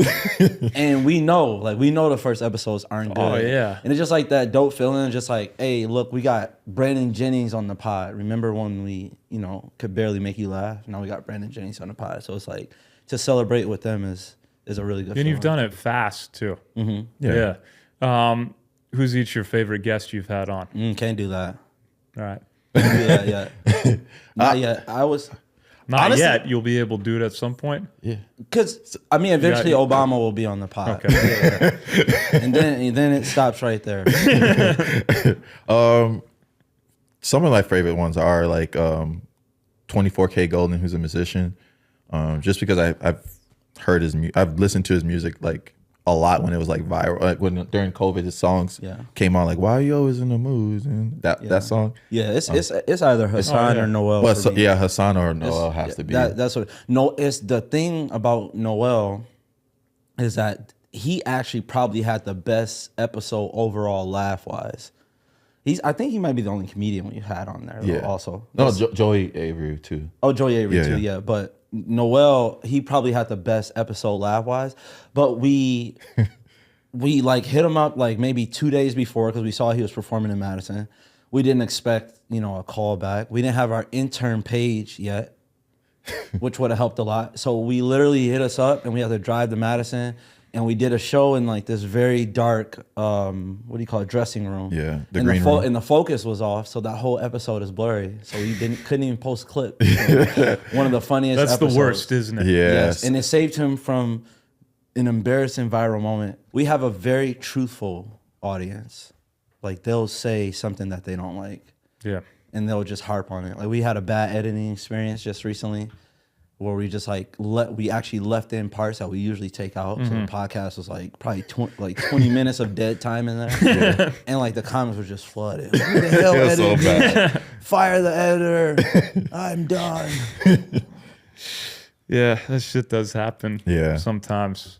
And we know the first episodes aren't good. Oh, yeah. And it's just like that dope feeling, just like, hey, look, we got Brandon Jennings on the pod. Remember when we, could barely make you laugh? Now we got Brandon Jennings on the pod. So it's like, to celebrate with them is a really good feeling. And you've done it fast too. Yeah. Who's each your favorite guest you've had on? Can't do that. All right. Can't do that yet. Not yet. Not Honestly- yet. You'll be able to do it at some point. Yeah. Because, eventually Obama will be on the pod. Okay. And then it stops right there. Some of my favorite ones are like 24K Golden, who's a musician. Just because I've heard I've listened to his music like a lot when it was like viral. Like during COVID, his songs came on. Like, why are you always in the mood? And that song. Yeah, it's either Hassan or Noel. Well, for me. Hassan or Noel has to be. That's what. No, it's the thing about Noel is that he actually probably had the best episode overall laugh wise. I think he might be the only comedian we had on there. Yeah. Also, No, Joey Avery too. Oh, Joey Avery too. Yeah. Yeah, but Noel, he probably had the best episode laugh wise. But we like hit him up like maybe 2 days before because we saw he was performing in Madison. We didn't expect a call back. We didn't have our intern page yet, which would have helped a lot. So we literally hit us up and we had to drive to Madison. And we did a show in like this very dark, dressing room. Yeah, the and green room. And the focus was off, so that whole episode is blurry. So we couldn't even post clip. One of the funniest That's episodes. the worst, isn't it? Yes. And it saved him from an embarrassing viral moment. We have a very truthful audience. Like they'll say something that they don't like. Yeah. And they'll just harp on it. Like we had a bad editing experience just recently where we just we actually left in parts that we usually take out. So the podcast was like probably 20 minutes of dead time in there. And like the comments were just flooded. Who the hell It was so edited bad. that? Fire the editor. I'm done. Yeah, that shit does happen. Yeah. Sometimes.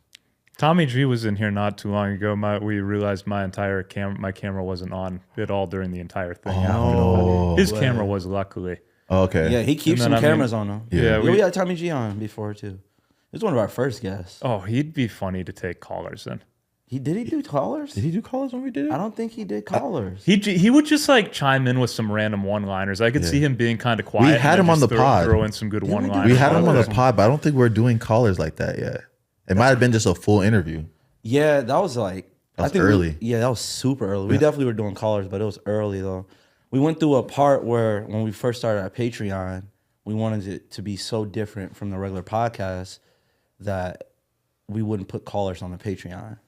Tommy G was in here not too long ago. We realized my entire camera wasn't on at all during the entire thing. His camera was, luckily. Oh, okay. Yeah, he keeps And then, some cameras on him. Yeah, we had Tommy G on before too. He was one of our first guests. Oh, he'd be funny to take callers in. Did he do callers? Did he do callers when we did it? I don't think he did callers. He would just like chime in with some random one-liners. I could see him being kind of quiet. We had and him on just the pod. Throw in some good one-liners. We had him on the pod, but I don't think we're doing callers like that yet. It might have been just a full interview. Yeah, that was like That was early. Yeah, that was super early. We definitely were doing callers, but it was early though. We went through a part where when we first started our Patreon, we wanted it to be so different from the regular podcast that we wouldn't put callers on the Patreon.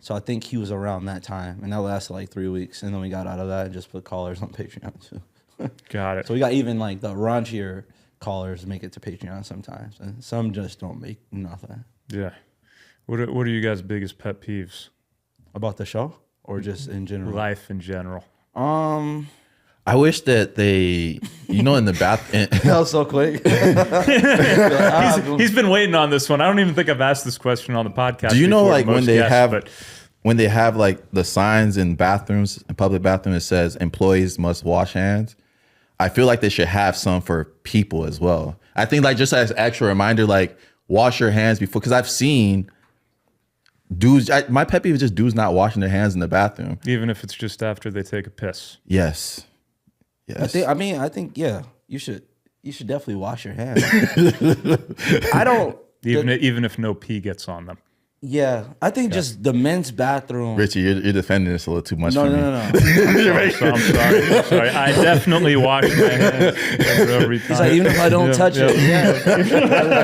So I think he was around that time, and that lasted like 3 weeks, and then we got out of that and just put callers on Patreon too. Got it. So we got even like the raunchier callers make it to Patreon sometimes, and some just don't make nothing. Yeah. What are you guys' biggest pet peeves? About the show or just in general? Life in general. I wish that they, in the bath. That was so quick. He's been waiting on this one. I don't even think I've asked this question on the podcast. Do you know, before like, most when they guests, have like the signs in bathrooms, in public bathrooms, it says employees must wash hands. I feel like they should have some for people as well. I think like just as extra reminder, like wash your hands before, because I've seen dudes. My pet peeve is just dudes not washing their hands in the bathroom. even if it's just after they take a piss. Yes. I think yeah, you should definitely wash your hands. I don't Even if no pee gets on them. Yeah, I think just the men's bathroom. Richie, you're defending this a little too much for me. No. I'm sorry. I definitely wash my hands every time. He's like, even if I don't touch it. Yeah.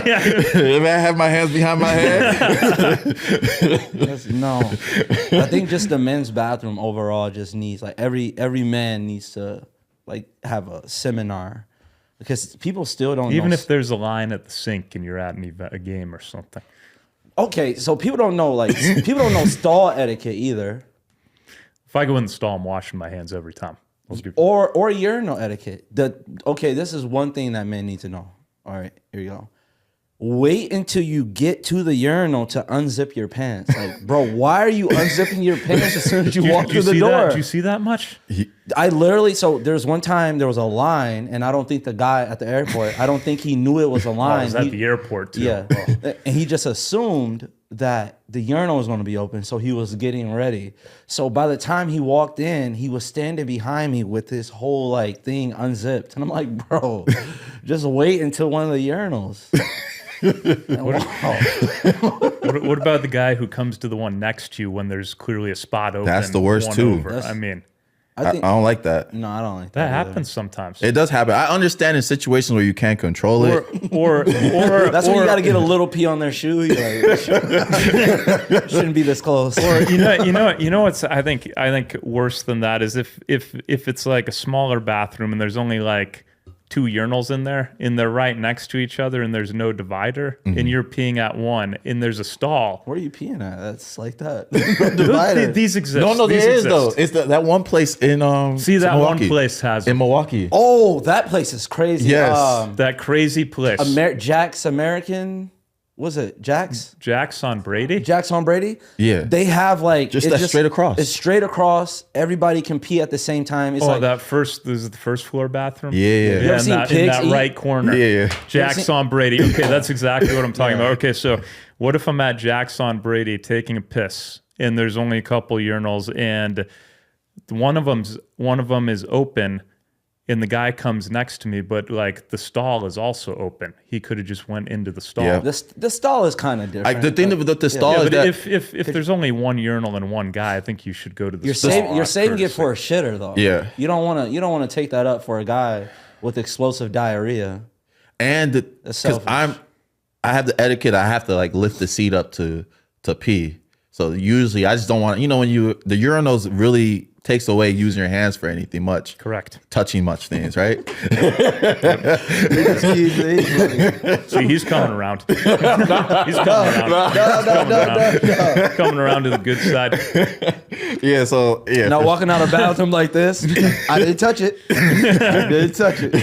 If I have my hands behind my head. No, I think just the men's bathroom overall just needs like every man needs to like have a seminar because people still don't Even know. if there's a line at the sink and you're at a game or something. Okay, so people don't know stall etiquette either, If I go in the stall, I'm washing my hands every time. or urinal etiquette. This is one thing that men need to know. All right, here you go. Wait until you get to the urinal to unzip your pants. Like, bro, why are you unzipping your pants as soon as you walk through the door? Did you see that much? I literally, so there's one time there was a line, and I don't think the guy at the airport, I don't think he knew it was a I line. was at the airport too. Yeah. And he just assumed that the urinal was going to be open, so he was getting ready. So by the time he walked in, he was standing behind me with this whole like thing unzipped. And I'm like, bro, just wait until one of the urinals. What about the guy who comes to the one next to you when there's clearly a spot open? That's the worst one too. Over? I mean, I think I don't like that. no, I don't like that that. happens sometimes. It does happen. I understand in situations where you can't control it. Or That's when you got to get a little pee on their shoe. You're like, shouldn't be this close. Or you know what's I think worse than that is if it's like a smaller bathroom and there's only like 2 urinals in there and they're right next to each other and there's no divider and you're peeing at one and there's a stall. Where are you peeing at? That's like that. Divider. These exist. No, These there is exist. though. It's that one place in See, that Milwaukee. one place has in Milwaukee. Oh, that place is crazy. Yes. that crazy place. Jack's American. Was it Jack's? Jack's on Brady. Jack's on Brady? Yeah. They have like Just that straight across. It's straight across. Everybody can pee at the same time. It's like This is the first floor bathroom. Yeah. You ever in seen that pigs eat? right corner. Yeah. Jack's on Brady. Okay, that's exactly what I'm talking about. Okay, so what if I'm at Jack's on Brady taking a piss and there's only a couple urinals and one of them is open and the guy comes next to me, but like the stall is also open. He could have just went into the stall. Yeah. the stall is kind of different. Like the thing with the stall Yeah, is but that if there's only one urinal and one guy, I think you should go to the stall. You're saving it for a shitter though. Yeah. You don't want to take that up for a guy with explosive diarrhea. and That's because selfish. I have the etiquette. I have to like lift the seat up to pee. So usually I just don't want when the urinals really takes away using your hands for anything much. Correct. Touching much things, right? See, he's coming around. He's coming around. Coming around to the good side. Yeah. So yeah. Not walking out of the bathroom like this. I didn't touch it. I didn't touch it.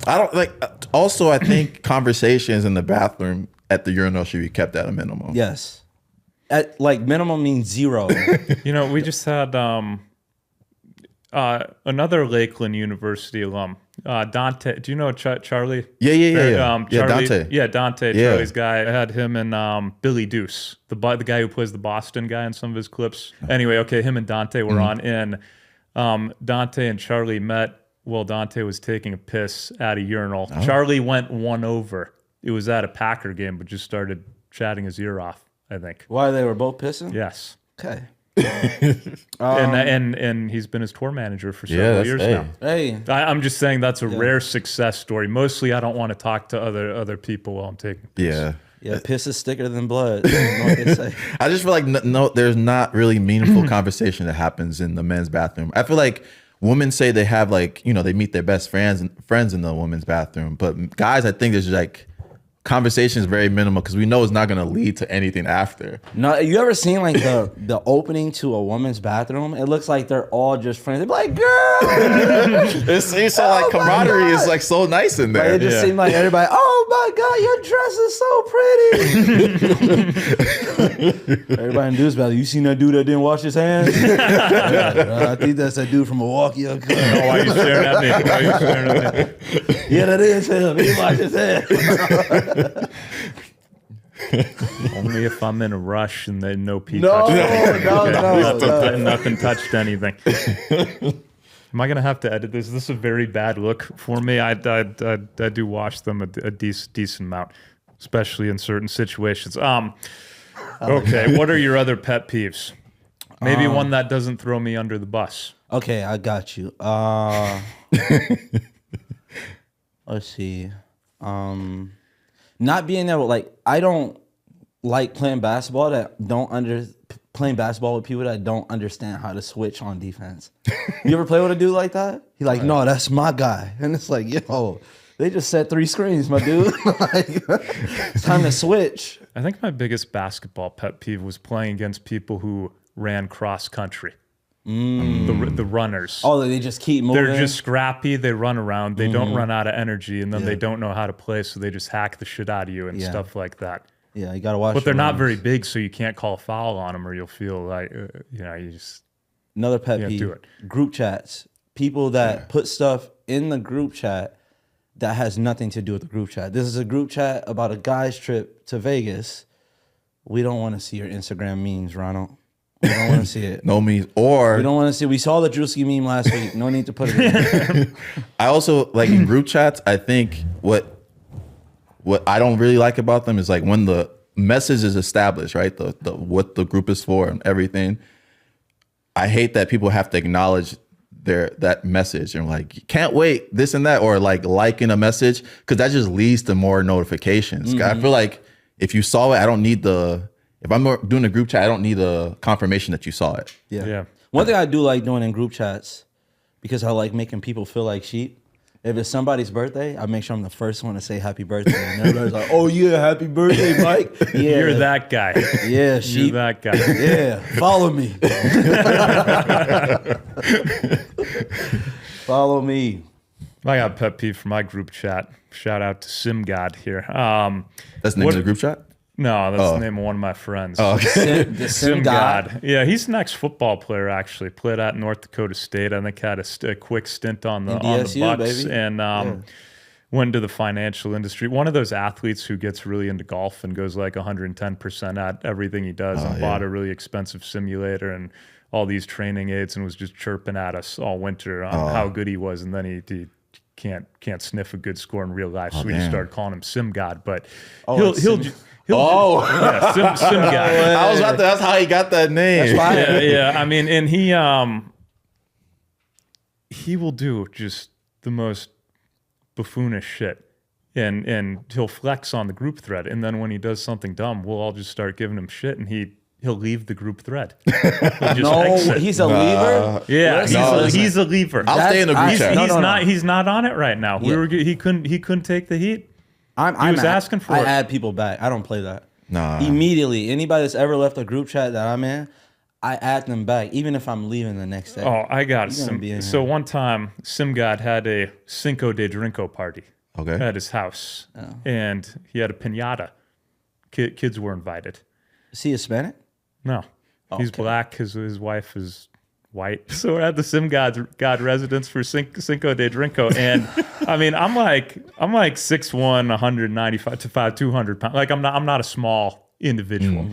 I don't like. Also, I think conversations in the bathroom at the urinal should be kept at a minimum. Yes. At like minimum means 0. We just had another Lakeland University alum, Dante. Do you know Charlie? Yeah. Charlie, Dante. Yeah, Dante. Yeah. Charlie's guy. I had him and Billy Deuce, the guy who plays the Boston guy in some of his clips. Anyway, okay, him and Dante were on, and Dante and Charlie met. Well, Dante was taking a piss at a urinal. Charlie went one over. It was at a Packer game, but just started chatting his ear off I think. Why they were both pissing? Yes. Okay. And he's been his tour manager for several that's- years hey. now. Hey. I'm just saying that's a rare success story. Mostly, I don't want to talk to other people while I'm taking a piss. Yeah. Yeah, piss is thicker than blood. You know what they say. I just feel like no, there's not really meaningful conversation that happens in the men's bathroom. I feel like women say they have like, they meet their best friends in the women's bathroom, but guys, I think there's like conversation is very minimal because we know it's not going to lead to anything after. No, you ever seen like the opening to a woman's bathroom? It looks like they're all just friends. They're like, girl. It seems so like camaraderie is like so nice in there. Like, it just seemed like everybody, oh my God, your dress is so pretty. Everybody in Dude's bathroom, you seen that dude that didn't wash his hands? I think that's that dude from Milwaukee Uncut. Oh, why are you staring at me? Why are you staring at me? Yeah, that is him. He washed his hands. Only if I'm in a rush and then no pee No, touched anything. no. Nothing touched anything. Am I gonna have to edit this? This is a very bad look for me. I do wash them a decent amount, especially in certain situations. Okay, what are your other pet peeves? Maybe one that doesn't throw me under the bus. Okay, I got you. Let's see. Not being able, like, I don't like playing basketball playing basketball with people that don't understand how to switch on defense. You ever play with a dude like that? He's like, no, that's my guy. And it's like, yo, they just set 3 screens, my dude. Like, it's time to switch. I think my biggest basketball pet peeve was playing against people who ran cross country. The runners. Oh, they just keep moving. They're just scrappy. They run around. They don't run out of energy, and then they don't know how to play, so they just hack the shit out of you and stuff like that. Yeah, you got to watch. But they're not runners. very big, so you can't call a foul on them, or you'll feel like you just Another pet peeve. do it. Group chats. People that put stuff in the group chat that has nothing to do with the group chat. This is a group chat about a guy's trip to Vegas. We don't want to see your Instagram memes, Ronald. We don't want to see it. No means or We don't want to see. We saw the Drewski meme last week. No need to put it in. I also like in group chats, I think what I don't really like about them is like when the message is established, right? The what the group is for and everything. I hate that people have to acknowledge that message and like can't wait this and that, or like liking a message, because that just leads to more notifications. I feel like if you saw it, I don't need if I'm doing a group chat, I don't need a confirmation that you saw it. Yeah. One thing I do like doing in group chats, because I like making people feel like sheep. If it's somebody's birthday, I make sure I'm the first one to say happy birthday. And everybody's like, oh yeah, happy birthday, Mike. Yeah. You're that guy. Yeah, sheep. You're that guy. Yeah, follow me. Follow me. I got a pet peeve for my group chat. Shout out to SimGod here. That's the name of the group chat? No, that's the name of one of my friends. Oh, okay. The Sim God. SimGod. Yeah, he's an ex-football player, actually. Played at North Dakota State. I think had a quick stint on the DSU, Bucks. baby. And went to the financial industry. One of those athletes who gets really into golf and goes like 110% at everything he does, and bought a really expensive simulator and all these training aids, and was just chirping at us all winter on how good he was. And then he can't sniff a good score in real life, so we just started calling him SimGod. But he'll Sim God. I was about to ask how he got that name. Yeah. I mean, and he will do just the most buffoonish shit, and he'll flex on the group thread, and then when he does something dumb, we'll all just start giving him shit, and he'll leave the group thread. He'll just exit. He's a leaver. Yeah, he's a leaver. I'll stay in the group chat. He's not on it right now. Yeah. He couldn't take the heat. He was asking for I it. add people back. I don't play that. Nah. Immediately, anybody that's ever left a group chat that I'm in, I add them back, even if I'm leaving the next day. Oh, I got You're gonna be in So here. one time, SimGod had a Cinco de Drinko party Okay. at his house, and he had a piñata. Kids were invited. Is he Hispanic? No, he's black. His wife is white. So we're at the SimGod residence for Cinco de Drinko, and I mean, I'm like 6'1", 195 to 200 pounds. Like I'm not a small individual,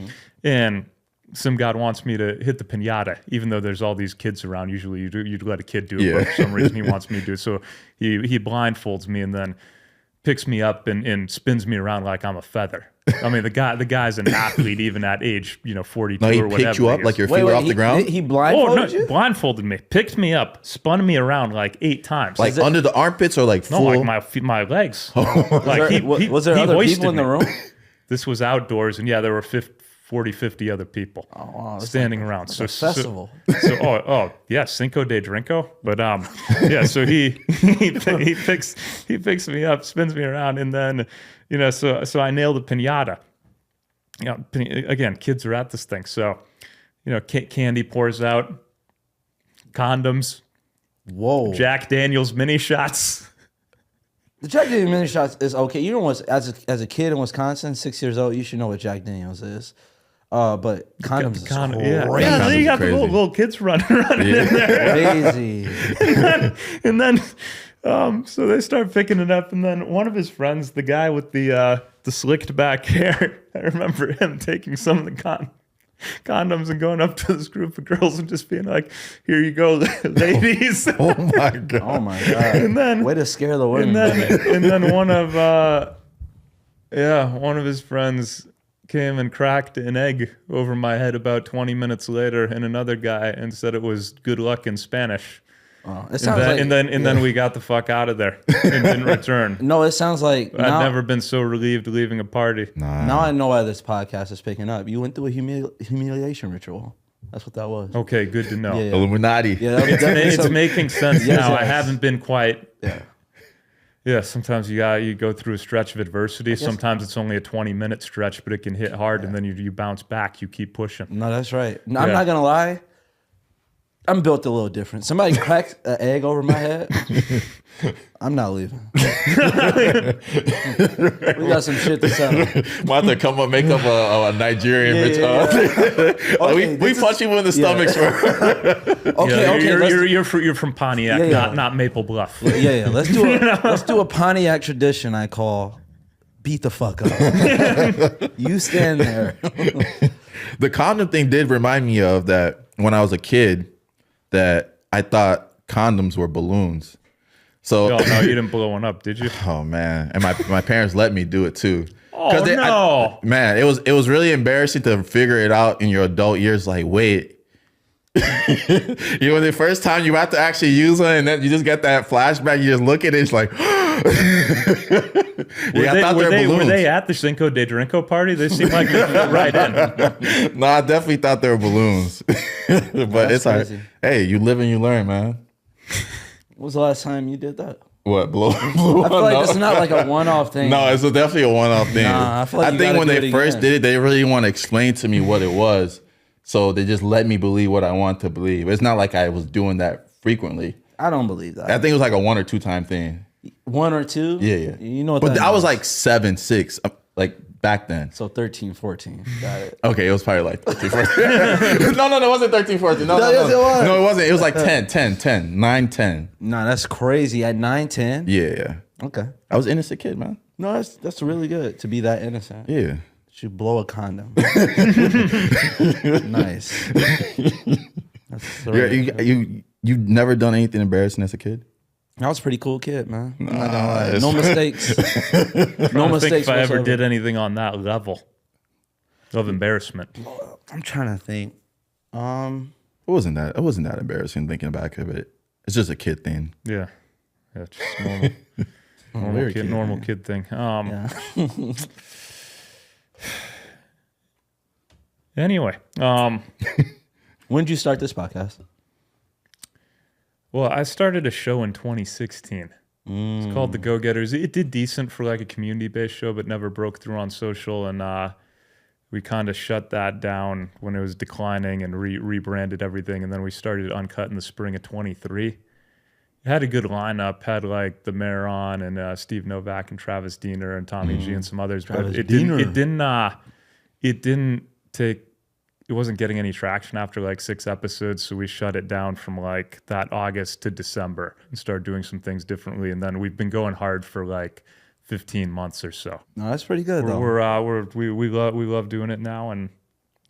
and SimGod wants me to hit the piñata, even though there's all these kids around. Usually you'd let a kid do it, but for some reason he wants me to do it. So he blindfolds me and then picks me up and spins me around like I'm a feather. I mean, the guy's an athlete even at age 42 No, he or whatever. picked you up he like is. your feet were off the ground? He blindfolded you? Blindfolded me, picked me up, spun me around like 8 times. Like under the armpits or like no, full? like my legs. Was there other hoisted people in the me. room? This was outdoors, and yeah, there were 50 other people standing around. So festival. Yeah, Cinco de Drinko. But yeah, so he picks me up, spins me around, and then so I nailed the piñata. Again, kids are at this thing, so candy pours out, condoms, Whoa. Jack Daniels mini shots. The Jack Daniels mini shots is okay. You know what? As a kid in Wisconsin, 6 years old, you should know what Jack Daniels is. But condoms is crazy. Yeah, you got the little kids running in there. Crazy. and then so they start picking it up, and then one of his friends, the guy with the slicked back hair, I remember him taking some of the condoms and going up to this group of girls and just being like, "Here you go, ladies." Oh my god! Oh my god! And then way to scare the women. And then one of his friends came and cracked an egg over my head about 20 minutes later, and another guy, and said it was good luck in Spanish. It sounds And then we got the fuck out of there and didn't return. No, it sounds like I've never been so relieved leaving a party. Now I know why this podcast is picking up. You went through a humiliation ritual. That's what that was. Okay, good to know. Yeah. Illuminati. Yeah, that was definitely It's some- making sense Yes, now. yes. I haven't been quite. Yeah. Yeah, sometimes you go through a stretch of adversity. Sometimes it's only a 20-minute stretch, but it can hit hard, and then you bounce back. You keep pushing. No, that's right. No, I'm not gonna lie. I'm built a little different. Somebody cracked an egg over my head. I'm not leaving. We got some shit to settle. Might have to come up, make up a Nigerian rich. We punch people in the stomachs. You're from Pontiac, not Maple Bluff. Yeah. Let's do a Pontiac tradition. I call beat the fuck up. You stand there. The condom thing did remind me of that when I was a kid, that I thought condoms were balloons. So No, you didn't blow one up, did you? oh man, and my parents let me do it too. Oh no, Man, it was really embarrassing to figure it out in your adult years. Like, wait, the first time you have to actually use one, and then you just get that flashback. You just look at it, it's like, were they at the Cinco de Drinko party? They seem like they fit right in. No, I definitely thought they were balloons. But it's like, crazy. hey, you live and you learn, man. When was the last time you did that? What, blow I feel like it's not like a one-off thing. No, it's definitely a one-off thing. Nah, I feel like you think gotta when do they it first again. did it, they really want to explain to me what it was. So they just let me believe what I want to believe. It's not like I was doing that frequently. I don't believe that. I think it was like a 1 or 2 time thing. 1 or 2? Yeah. You know what But that I was means. like 7, 6, like back then. So 13, 14. Got it. Okay, it was probably like 13, 14. No, it wasn't 13, 14. No, yes, it was. No, it wasn't. It was like 10, 9, 10. Nah, that's crazy. At 9, 10? Yeah. Okay. I was an innocent kid, man. No, that's really good to be that innocent. Yeah. Should blow a condom. Nice. That's You've never done anything embarrassing as a kid? I was a pretty cool kid, man. I'm not gonna lie. No mistakes. I No don't think mistakes if I ever whatsoever. did anything on that level of embarrassment. I'm trying to think. It wasn't that embarrassing thinking back of it. It's just a kid thing. Yeah, just normal, normal kid thing. Yeah. Anyway, When did you start this podcast? well, I started a show in 2016. It's called The Go-Getters. It did decent for like a community-based show, but never broke through on social. And we kind of shut that down when it was declining and rebranded everything. And then we started Uncut in the spring of 23. It had a good lineup. Had like the Mayor on and Steve Novak and Travis Diener and Tommy G and some others. Travis but Diener. it didn't take. It wasn't getting any traction after like 6 episodes, so we shut it down from like that August to December and started doing some things differently. And then we've been going hard for like 15 months or so. No, that's pretty good though. We love doing it now, and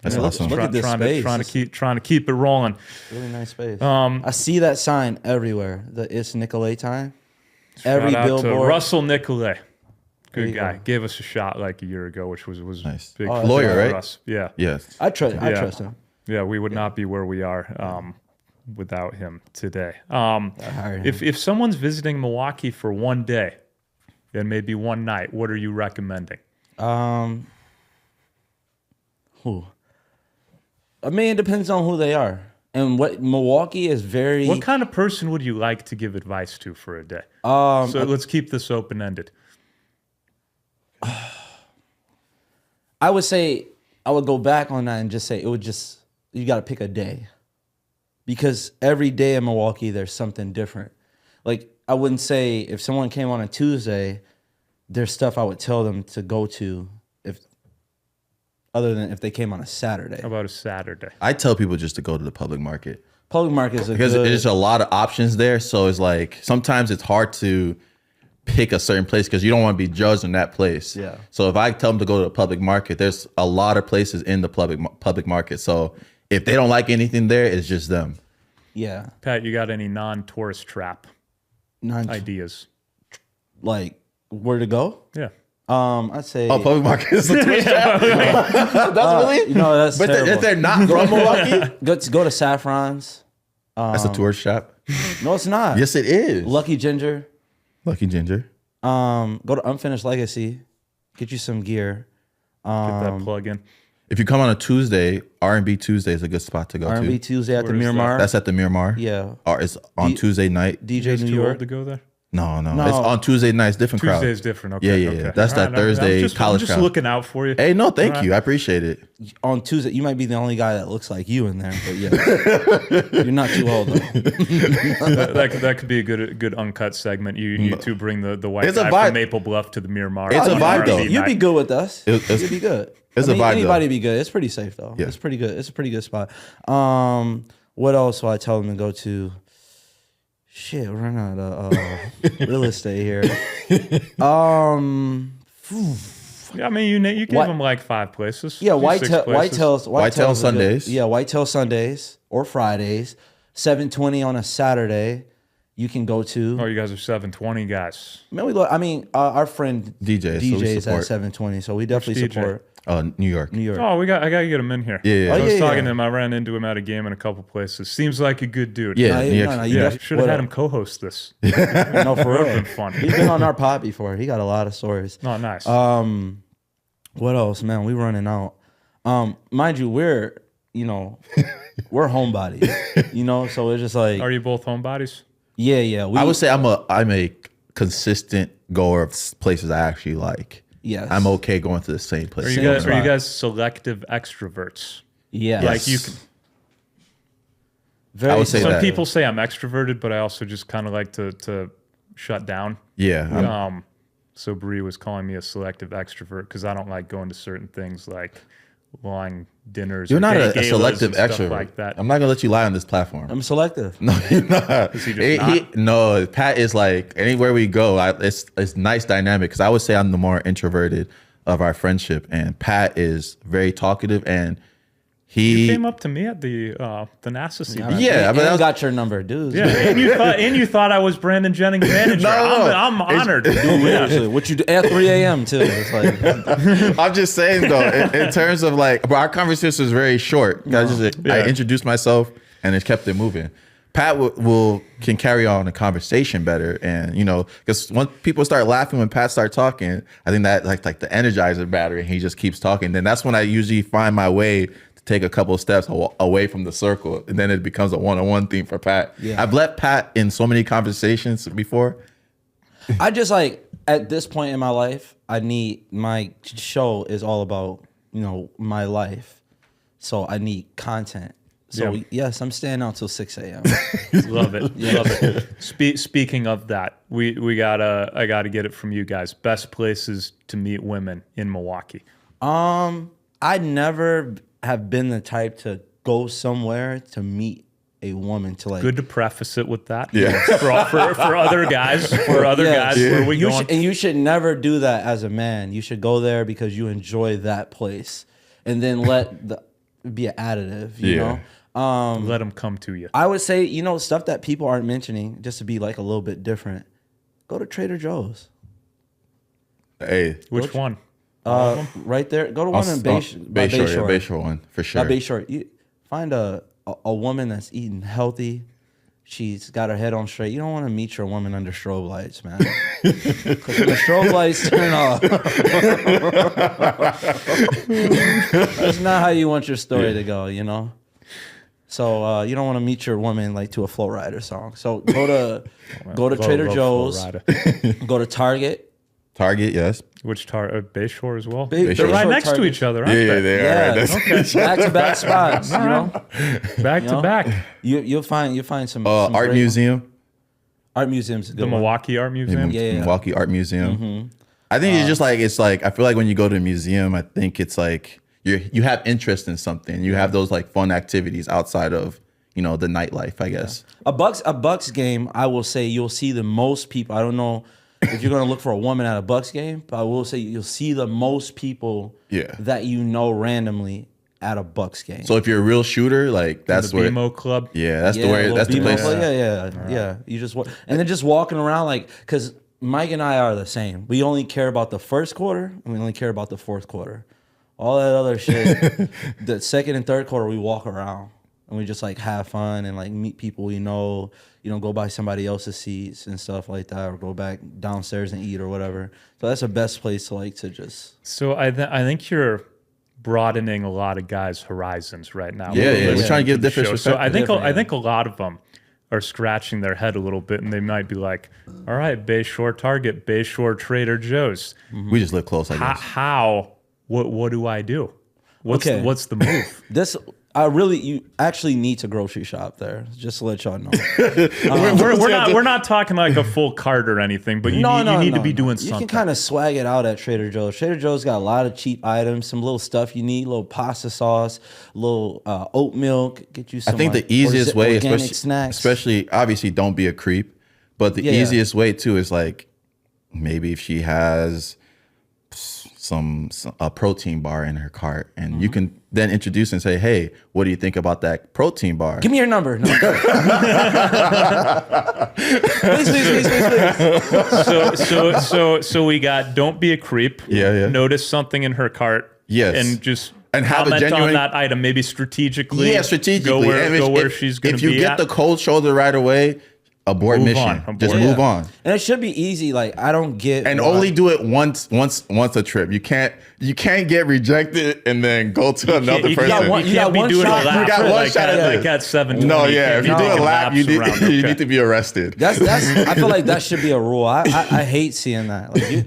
That's you know, awesome. Look at this space. trying to keep it rolling. Really nice space. I see that sign everywhere. The It's Nicolet time. Every Shout out to billboard. Russell Nicolet. Good guy. Gave us a shot like a year ago, which was Nice. big Lawyer, for right? us. Yeah. Yes. I trust him. Yeah, we would not be where we are without him today. hired him. If someone's visiting Milwaukee for one day and maybe one night, what are you recommending? I mean, it depends on who they are. And what Milwaukee is very... What kind of person would you like to give advice to for a day? So let's keep this open-ended. I would say, I would go back on that and just say, you got to pick a day. Because every day in Milwaukee, there's something different. Like, I wouldn't say if someone came on a Tuesday, there's stuff I would tell them to go to other than if they came on a Saturday. How about a Saturday? I tell people just to go to the public market. Public market is Because there's a lot of options there. So it's like, sometimes it's hard to pick a certain place because you don't want to be judged in that place. Yeah. So if I tell them to go to the public market, there's a lot of places in the public market. So if they don't like anything there, it's just them. Yeah. Pat, you got any non-tourist trap ideas? Like, where to go? Yeah. I'd say... Oh, public market is a tourist trap? That's really? That's But terrible. if they're not from Milwaukee? Go to Saffron's. That's a tourist trap? No, it's not. Yes, it is. Lucky Ginger. Lucky Ginger. Go to Unfinished Legacy. Get you some gear. Get that plug in. If you come on a Tuesday, R&B Tuesday is a good spot to go R&B to. Tuesday at the Where is that? Miramar. That's at the Miramar. Yeah. Or it's on Tuesday night. DJ It's New too York. old to go there? No. It's on Tuesday nights, different crowd. Tuesday's different. Okay. Yeah. Okay. That's that All right, Thursday I'm college just crowd. looking out for you. Hey, no, thank All right. you. I appreciate it. On Tuesday, you might be the only guy that looks like you in there, but yeah, you're not too old though. that could be a good uncut segment. You two bring the white It's a guy vibe. from Maple Bluff to the Miramar. It's a on vibe, R&B though. night. You'd be good with us. It's- You'd be good. it's a vibe, Anybody though. be good. It's pretty safe though. Yeah. It's pretty good. It's a pretty good spot. What else will I tell them to go to? Shit, we're running out of real estate here. Yeah, I mean, you gave them like 5 places. Yeah, Do 6 places. Whitetail Sundays. Yeah, Whitetail Sundays or Fridays. 7:20 on a Saturday. You can go to. Oh, you guys are 720 guys. Man, our friend DJ, so we DJs support. at 720, so we definitely DJ? support New York. New York. Oh, I gotta get him in here. Yeah. I was yeah, talking yeah. to him. I ran into him at a game in a couple places. Seems like a good dude. Yeah. No, New no, York. you Yeah, def- should have what had up? him co-host this. No, for That would've real. been fun. He's been on our pod before. He got a lot of stories. Oh, nice. What else, man? We running out. Mind you, we're homebodies. So it's just like, Are you both homebodies? yeah. I would say I'm a consistent goer of places I actually like. Yes. I'm okay going to the same place. Are you Same guys spot. selective extroverts? Yeah. Yes. Like you can. Very I would say Some that. people say I'm extroverted, but I also just kind of like to shut down. Yeah. So Bree was calling me a selective extrovert because I don't like going to certain things like long dinners. You're or not gay a galas selective and stuff extrovert. like that. I'm not gonna let you lie on this platform. I'm selective. No, you're not. he just not? No, Pat is like anywhere we go. It's nice dynamic because I would say I'm the more introverted of our friendship, and Pat is very talkative, and You he came up to me at the NASA scene. Yeah, but I that was- got your number, dude. Yeah, and you thought I was Brandon Jennings' manager. No. I'm honored. Actually, what you do at 3 a.m. too? It's like, I'm just saying though, in terms of like, but our conversation was very short. I introduced myself and it kept it moving. Pat can carry on a conversation better, and because when people start laughing when Pat starts talking, I think that like the Energizer battery, and he just keeps talking. Then that's when I usually find my way to take a couple of steps away from the circle, and then it becomes a one-on-one theme for Pat. Yeah. I've let Pat in so many conversations before. I just like at this point in my life, my show is all about my life, so I need content. So Yeah. yes, I'm staying out till 6 a.m. Love it. Love it. Speaking of that, I gotta get it from you guys. Best places to meet women in Milwaukee. I never have been the type to go somewhere to meet a woman to like. Good to preface it with that. Yeah. For other guys, Yes. where we going? And you should never do that as a man. You should go there because you enjoy that place, and then be an additive. You know. Let them come to you. I would say, stuff that people aren't mentioning, just to be like a little bit different. Go to Trader Joe's. Hey, Which one? Right there. Go to one in Bayshore, yeah, Bayshore one for sure. Not Bayshore. You find a woman that's eating healthy. She's got her head on straight. You don't want to meet your woman under strobe lights, man. Because when the strobe lights turn off, that's not how you want your story to go, you know? So you don't want to meet your woman like to a Flow Rider song. So go to Trader Joe's, go to Target. Target, yes. Which Bayshore as well? Bayshore. They're right Bayshore, next to Target. each other, aren't Yeah, they? they are. Yeah, Right? That's, Okay. Back-to-back spots, you know? Back to back. You'll find some art great museum. Art museum's a good The one. Milwaukee Art Museum. Yeah. Milwaukee Art Museum. I think it's like I feel like when you go to a museum, I think it's like you have interest in something. You have those like fun activities outside of the nightlife, I guess. A Bucks game, I will say you'll see the most people. I don't know if you're gonna look for a woman at a Bucks game, but I will say you'll see the most people that you know randomly at a Bucks game. So if you're a real shooter, like that's The where BMO Club. yeah, that's the a way little that's the BMO place. play. Yeah. You just and then just walking around like because Mike and I are the same. We only care about the first quarter and we only care about the fourth quarter. All that other shit, the second and third quarter, we walk around and we just like have fun and like meet people we know. Go by somebody else's seats and stuff like that, or go back downstairs and eat or whatever. So that's the best place to just. So I think you're broadening a lot of guys' horizons right now. Yeah. We're trying to give different show. perspective. So I think a lot of them are scratching their head a little bit, and they might be like, "All right, Bayshore Target, Bayshore Trader Joe's. We just live close, I guess. How? What do I do? What's the move?" You actually need to grocery shop there, just to let y'all know. We're not talking like a full cart or anything, but you need to be doing something. You can kind of swag it out at Trader Joe's. Trader Joe's got a lot of cheap items, some little stuff you need, little pasta sauce, little oat milk. Get you some. I think the easiest way, organic snacks. especially obviously don't be a creep, but the easiest way too is like maybe if she has a protein bar in her cart, and you can then introduce and say, "Hey, what do you think about that protein bar? Give me your number." No. please. So we got don't be a creep. Yeah. Notice something in her cart. Yes. And have a comment genuine on that item, maybe strategically. Yeah, strategically. Go where if, she's going to be. If you get at. the cold shoulder right away, abort Move mission. on. Just Abort. move on. And it should be easy. Like I don't get And why- only do it once a trip. You can't get rejected and then go to another You person. can't you got be one doing shot. a lap You got for one like shot at, at like this. at 7:20. No, yeah. If you do a lap, you Okay. need to be arrested. That's I feel like that should be a rule. I hate seeing that. Like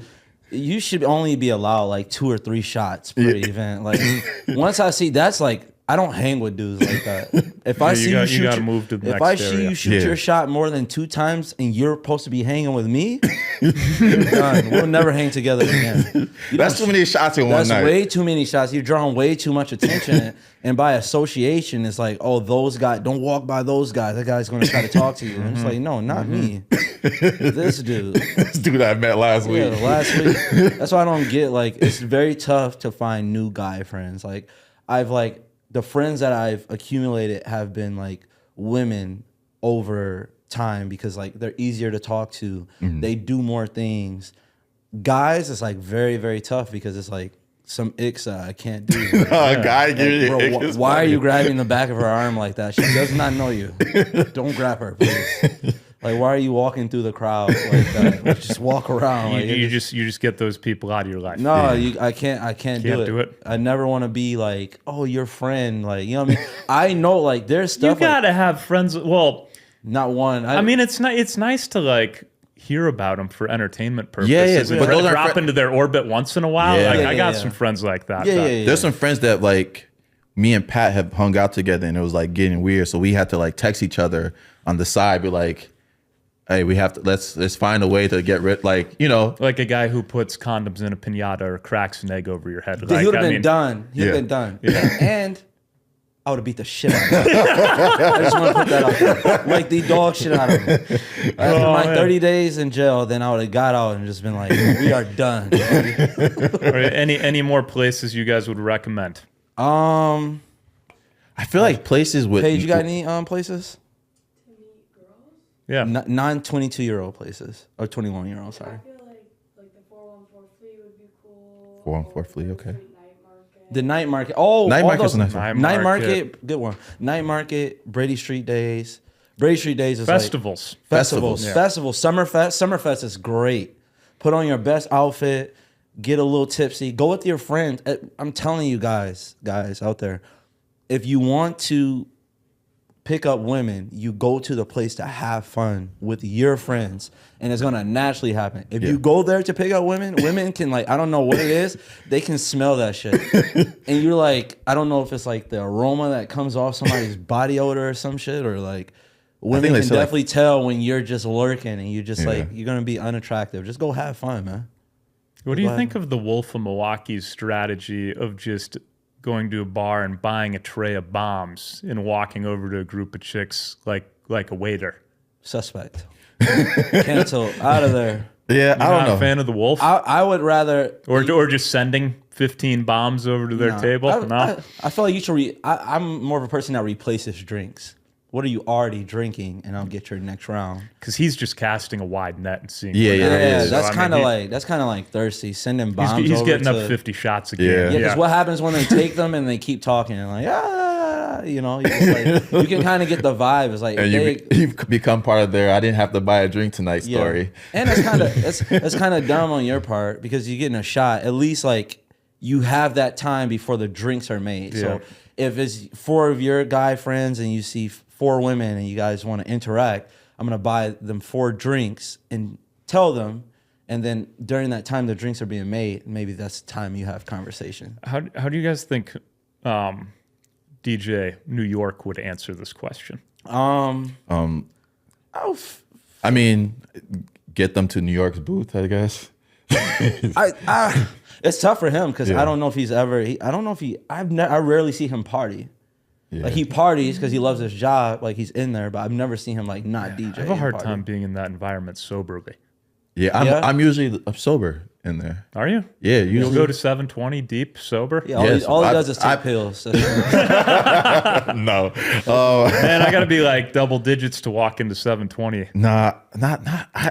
you should only be allowed like 2 or 3 shots per event. Like once I see that's like I don't hang with dudes like that. If I see you shoot, gotta move to the if next I see area. you shoot your shot more than 2 times and you're supposed to be hanging with me, you're done. We'll never hang together again. That's too many shots in one That's night. way too many shots. You're drawing way too much attention, and by association, it's like, oh, those guys. Don't walk by those guys. That guy's going to try to talk to you. And it's like, no, not me. This dude. This dude I met last week. Yeah, last week. That's why I don't get like. It's very tough to find new guy friends. Like the friends that I've accumulated have been like women over time because like they're easier to talk to. They do more things. Guys, it's like very, very tough because it's like some icks that I can't do. Guy, give Bro, you ick. why are you grabbing the back of her arm like that? She does not know you. Don't grab her, please. Like, why are you walking through the crowd like that? Like, just walk around. Like, You just get those people out of your life. no, I can't do it. I never want to be like, oh, your friend. Like, you know what I mean? I know, like, there's You stuff. gotta have friends. Well, not one. I mean, it's nice to like hear about them for entertainment purposes. Yeah. And But those are drop into their orbit once in a while. Yeah. Like, I got Yeah. some friends like that. Yeah. There's some friends that like me and Pat have hung out together, and it was like getting weird. So we had to like text each other on the side, be like, "Hey, we have to let's find a way to get rid." Like Like a guy who puts condoms in a pinata or cracks an egg over your head. he Like, would have been done. He'd have been done. And I would have beat the shit out of him. I just want to put that out there. Like the dog shit out of him. After my 30 days in jail, then I would have got out and just been like, we are done. Or any more places you guys would recommend? I feel like places with Paige, you got any places? To meet girls? Yeah. Non-22-year-old places. Or 21-year-old, sorry. I feel like the 414 Fleetwood Fourthly, okay. The night market. Oh, Night all market's those, nice. Night market, good one. Night market, Brady Street Days. Brady Street Days is Festivals. like festivals. Yeah. Festivals. Summerfest. Summerfest is great. Put on your best outfit. Get a little tipsy. Go with your friends. I'm telling you guys out there, if you want to pick up women, you go to the place to have fun with your friends, and it's gonna naturally happen. If you go there to pick up women, women can I don't know what it is, they can smell that shit, and you're like, I don't know if it's like the aroma that comes off somebody's body odor or some shit, or like women can definitely tell when you're just lurking and you're just you're gonna be unattractive. Just go have fun, man. What do you think of the Wolf of Milwaukee's strategy of just going to a bar and buying a tray of bombs and walking over to a group of chicks like a waiter? Suspect. Cancel. Out of there. Yeah, I don't know. A fan of the Wolf? I would rather... Or just sending 15 bombs over to their table? I feel like you should... I'm more of a person that replaces drinks. What are you already drinking? And I'll get your next round. Because he's just casting a wide net and seeing. Yeah, that's kind of like thirsty. Sending bombs. He's getting up 50 shots again. Yeah, because what happens when they take them and they keep talking and you know, you can kind of get the vibe. It's like and you become part of their "I didn't have to buy a drink tonight" story. And it's kind of dumb on your part because you're getting a shot. At least you have that time before the drinks are made. Yeah. So if it's 4 of your guy friends and you see 4 women and you guys want to interact, I'm going to buy them 4 drinks and tell them. And then during that time the drinks are being made, maybe that's the time you have conversation. How do you guys think DJ New York would answer this question? I mean, get them to New York's booth, I guess. It's tough for him because I don't know if he's ever. I rarely see him party. Yeah. Like he parties because he loves his job. Like he's in there, but I've never seen him not DJ. I have a hard time being in that environment soberly. Yeah, I'm usually sober in there. Are you? Yeah, usually. You'll go to 720 deep sober? Yeah, all he does is take pills. No. Man, I got to be double digits to walk into 720. Nah,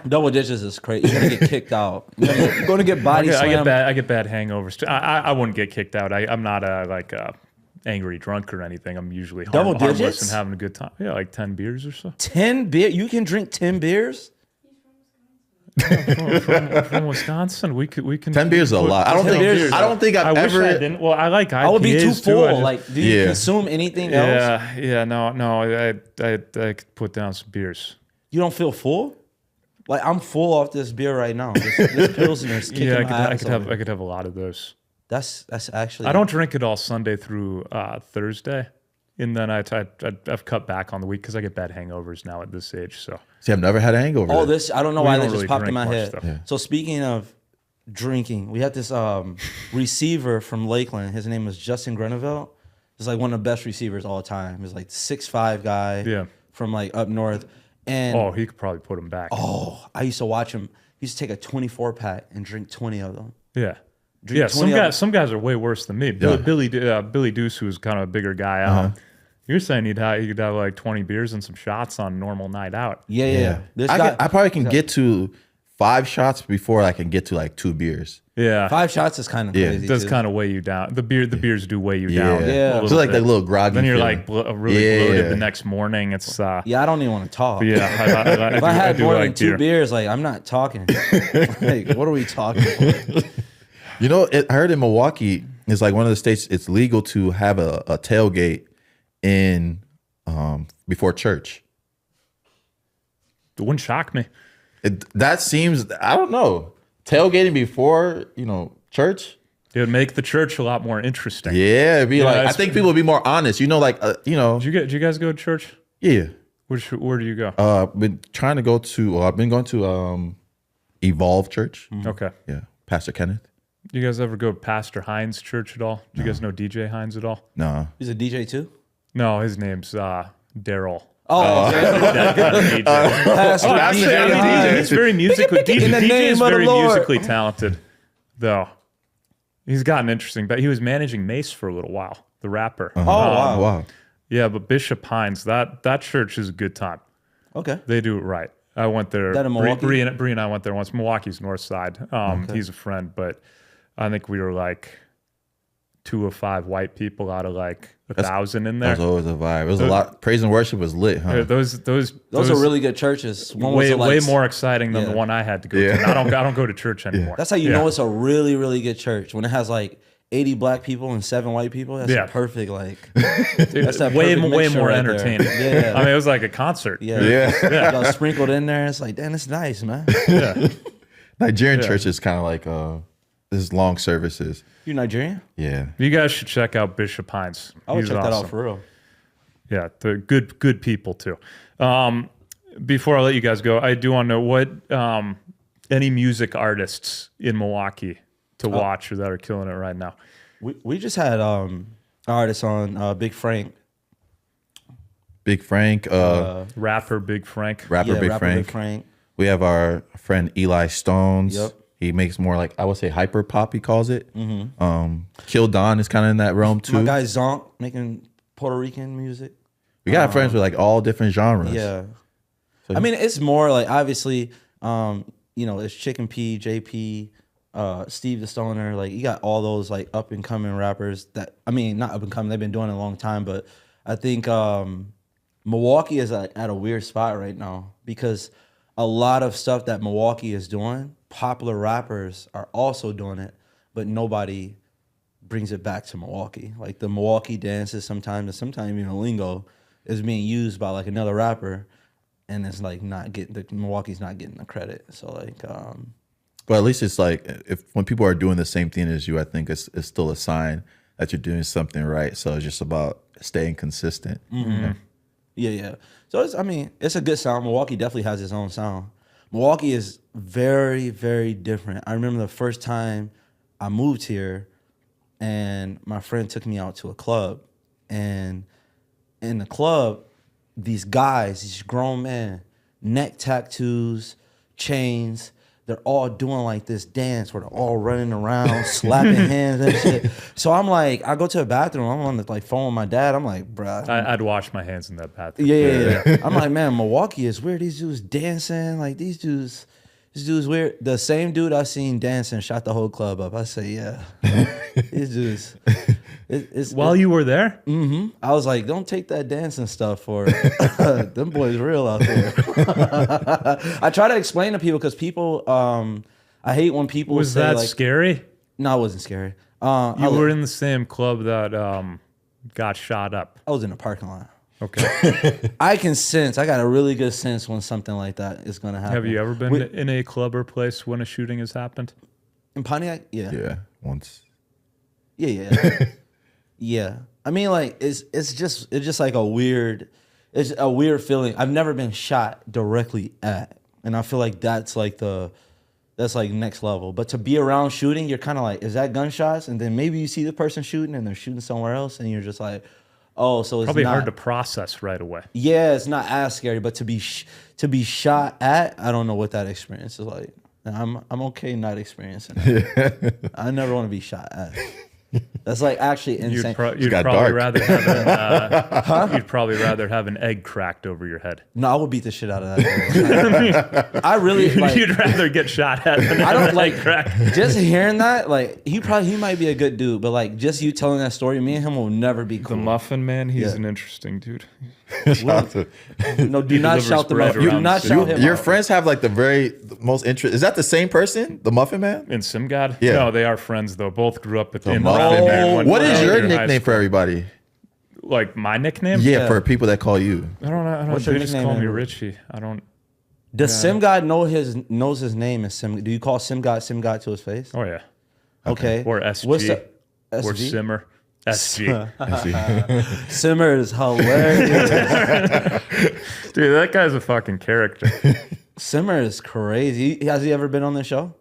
double digits is crazy. You're going to get kicked out. You're going to get body slammed. I get bad hangovers too. I wouldn't get kicked out. I'm not a angry drunk or anything. I'm usually harmless and having a good time. Yeah, 10 beers or so. 10 beer? You can drink 10 beers? From Wisconsin, we can 10 beers is a lot. I don't think I've ever. Wish I didn't. Well, I like IPAs. I would be too full. Too. Do you consume anything else? Yeah. No. I could put down some beers. You don't feel full? I'm full off this beer right now. This Pilsner is kicking my ass. I could have a lot of those. That's actually. I don't drink it all Sunday through Thursday. And then I've cut back on the week because I get bad hangovers now at this age. So see, I've never had a hangover. Oh, I don't know why that just popped in my head. Yeah. So speaking of drinking, we had this receiver from Lakeland. His name was Justin Greneville. He's one of the best receivers all time. He's 6'5" guy from up north. And he could probably put him back. Oh, I used to watch him. He used to take a 24-pack and drink 20 of them. Yeah. Some guys are way worse than me. Billy Deuce, who's kind of a bigger guy. You're saying he could have 20 beers and some shots on a normal night out. Yeah. I probably can get to 5 shots before I can get to 2 beers. Yeah, 5 shots is kind of crazy. It does kind of weigh you down. The beers do weigh you down. Yeah. So that little groggy. Then you're feeling. really bloated the next morning. It's I don't even want to talk. Yeah, if I had more than 2 beers, I'm not talking. What are we talking about? You know, I heard in Milwaukee, it's one of the states, it's legal to have a tailgate in before church. It wouldn't shock me. That seems, I don't know, tailgating before church. It would make the church a lot more interesting. Yeah, it'd be I think people would be more honest. Did you guys go to church? Yeah. Where do you go? I've been trying to go to. I've been going to Evolve Church. Okay. Yeah, Pastor Kenneth. Do you guys ever go to Pastor Hines' church at all? Do you guys know DJ Hines at all? No. He's a DJ too? No, his name's Daryl. He's very musically. DJ is very musically talented, though. He's gotten interesting, but he was managing Mace for a little while, the rapper. Wow. Yeah, but Bishop Hines, that church is a good time. Okay. They do it right. I went there. That in Milwaukee? Bree and I went there once. Milwaukee's north side. He's a friend, but I think we were like 2 or 5 white people out of like 1,000 in there. That was always a vibe. It was a lot. Praise and worship was lit, huh? Those are really good churches. One was way more exciting than Yeah. the one I had to go to. And I don't go to church anymore. That's how you know it's a really, really good church when it has like 80 black people and 7 white people. That's a perfect like. That's that way perfect more mixture right entertaining. there. Yeah, I mean, it was like a concert. yeah. Got sprinkled in there. It's like, damn, it's nice, man. Yeah. Nigerian church is kind of like this is long services. You Nigerian? Yeah. You guys should check out Bishop Hines. I would He's check that awesome. out for real. Yeah, they're good people too. Before I let you guys go, I do want to know what any music artists in Milwaukee to watch or that are killing it right now. We just had artists on Big Frank. Big Frank, Rapper Big Frank. rapper Big Frank. Big Frank. We have our friend Eli Stones. Yep. He makes more like, I would say, hyper pop, he calls it. Kill Don is kind of in that realm too. My guy Zonk making Puerto Rican music. We got friends with like all different genres. Yeah. I mean, it's more like obviously, it's Chicken P, JP, Steve the Stoner. Like you got all those like up and coming rappers that, I mean, not up and coming, they've been doing it a long time, but I think Milwaukee is at a weird spot right now because a lot of stuff that Milwaukee is doing, popular rappers are also doing it, but nobody brings it back to Milwaukee. Like the Milwaukee dances sometimes lingo is being used by like another rapper, and it's like Milwaukee's not getting the credit. So like, but at least it's like when people are doing the same thing as you, I think it's still a sign that you're doing something right. So it's just about staying consistent. Mm-hmm. Yeah. So it's a good sound. Milwaukee definitely has its own sound. Milwaukee is very, very different. I remember the first time I moved here, and my friend took me out to a club, and in the club, these guys, these grown men, neck tattoos, chains, they're all doing like this dance where they're all running around, slapping hands and shit. So I'm like, I go to the bathroom, I'm on the like phone with my dad. I'm like, bruh. I'd wash my hands in that bathroom. Yeah. I'm like, man, Milwaukee is weird. These dudes dancing, like this dude's weird. The same dude I seen dancing shot the whole club up. I say, yeah. These dudes. While you were there? Mm-hmm. I was like, don't take that dancing stuff for them boys real out there. I try to explain to people because people, I hate when people Was say that like, scary? No, it wasn't scary. You were in the same club that got shot up. I was in the parking lot. Okay. I got a really good sense when something like that is going to happen. Have you ever been in a club or place when a shooting has happened? In Pontiac? Yeah. Yeah, once. Yeah. Yeah. I mean, like it's just like it's a weird feeling. I've never been shot directly at, and I feel like that's like next level. But to be around shooting, you're kind of like, is that gunshots? And then maybe you see the person shooting and they're shooting somewhere else, and you're just like, oh, so it's Probably not hard to process right away. Yeah, it's not as scary, but to be shot at, I don't know what that experience is like. And I'm okay not experiencing it. I never want to be shot at. That's like actually insane. You'd probably rather have you'd probably rather have an egg cracked over your head. No, I would beat the shit out of that. I really like. You'd rather get shot at than I don't have an like egg cracked. just hearing that. Like he might be a good dude, but like just you telling that story, me and him will never be cool. The Muffin Man, he's an interesting dude. No, do not shout the bread muffin. Do around not the shout him. Your out. friends have like the most interest. Is that the same person, the Muffin Man? In Simgad? Yeah. No, they are friends though. Both grew up in Muffin Man. What is your high nickname school. for everybody? Like my nickname? Yeah, for people that call you. I don't know. What's your They just nickname, call me Andrew? Richie. I don't. Does Sim God knows his name is Sim? Do you call Sim God to his face? Oh yeah. Okay. Or SG. What's the Or SG? Simmer. SG. Simmer is hilarious. Dude, that guy's a fucking character. Simmer is crazy. Has he ever been on the show?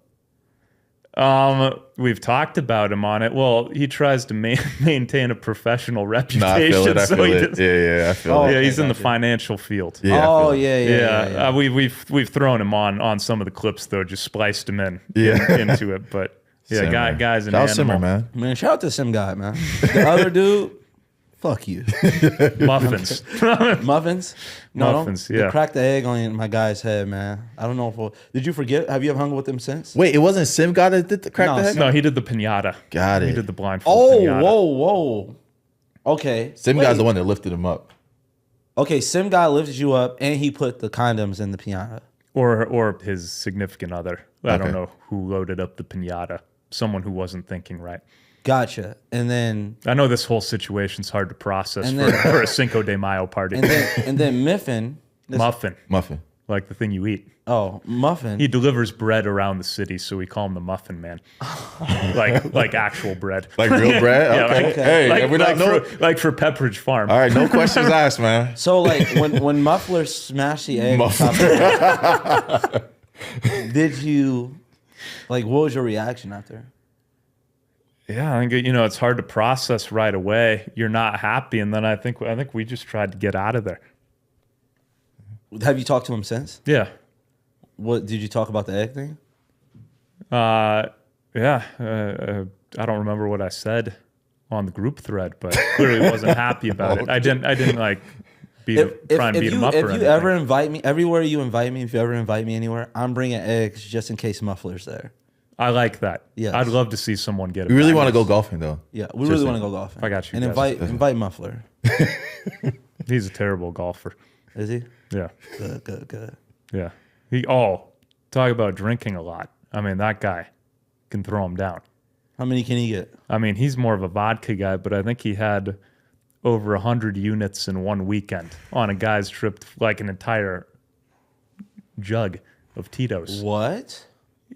We've talked about him on it. Well, he tries to maintain a professional reputation. No, I feel it. I so feel he it. does- Yeah, I feel Oh, it. yeah, he's in the gotcha. financial field. Yeah, I Oh feel it. yeah. We've thrown him on some of the clips though, just spliced him Yeah. into it. But yeah, Simmer. guy's an Shout out animal. Simmer, man. Man, shout out to Sim God, man. The other dude, Fuck you. Muffins. Muffins? No, Muffins, don't yeah. crack the egg on my guy's head, man. I don't know if did you forget? Have you ever hung with him since? Wait, it wasn't Sim God that did the crack No, the head? No, he did the pinata. Got He it. did the blindfold Oh, pinata. whoa. Okay. Sim Wait. God's the one that lifted him up. Okay, Sim guy lifted you up and he put the condoms in the piano. Or his significant other. I don't Okay. know who loaded up the pinata. Someone who wasn't thinking right. Gotcha. And then I know this whole situation's hard to process And for, then- for a Cinco de Mayo party. and then Miffin. Muffin, Muffin. like the thing you eat. Oh, Muffin. He delivers bread around the city, so we call him the Muffin Man. like actual bread. Like real bread? Yeah, Okay. like- Hey, like, we like, don't know. for Pepperidge Farm. All right, no questions asked, man. So like when Muffler smashed the egg on top of it, did you like what was your reaction after? Yeah, I think it's hard to process right away. You're not happy, and then I think we just tried to get out of there. Have you talked to him since? Yeah, What did you talk about the egg thing? yeah. I don't remember what I said on the group thread, but clearly wasn't happy about it. I didn't like try and beat him up or If you anything. ever invite me, everywhere you invite me, if you ever invite me anywhere, I'm bringing eggs just in case Muffler's there. I like that. Yes. I'd love to see someone get it. We really back. want to go golfing, though. Yeah, we really Seriously. want to go golfing. I got you And guys. invite Muffler. He's a terrible golfer. Is he? Yeah, Good. yeah. Talk about drinking a lot. I mean, that guy can throw him down. How many can he get? I mean, he's more of a vodka guy, but I think he had over 100 units in one weekend on a guy's trip, like an entire jug of Tito's What?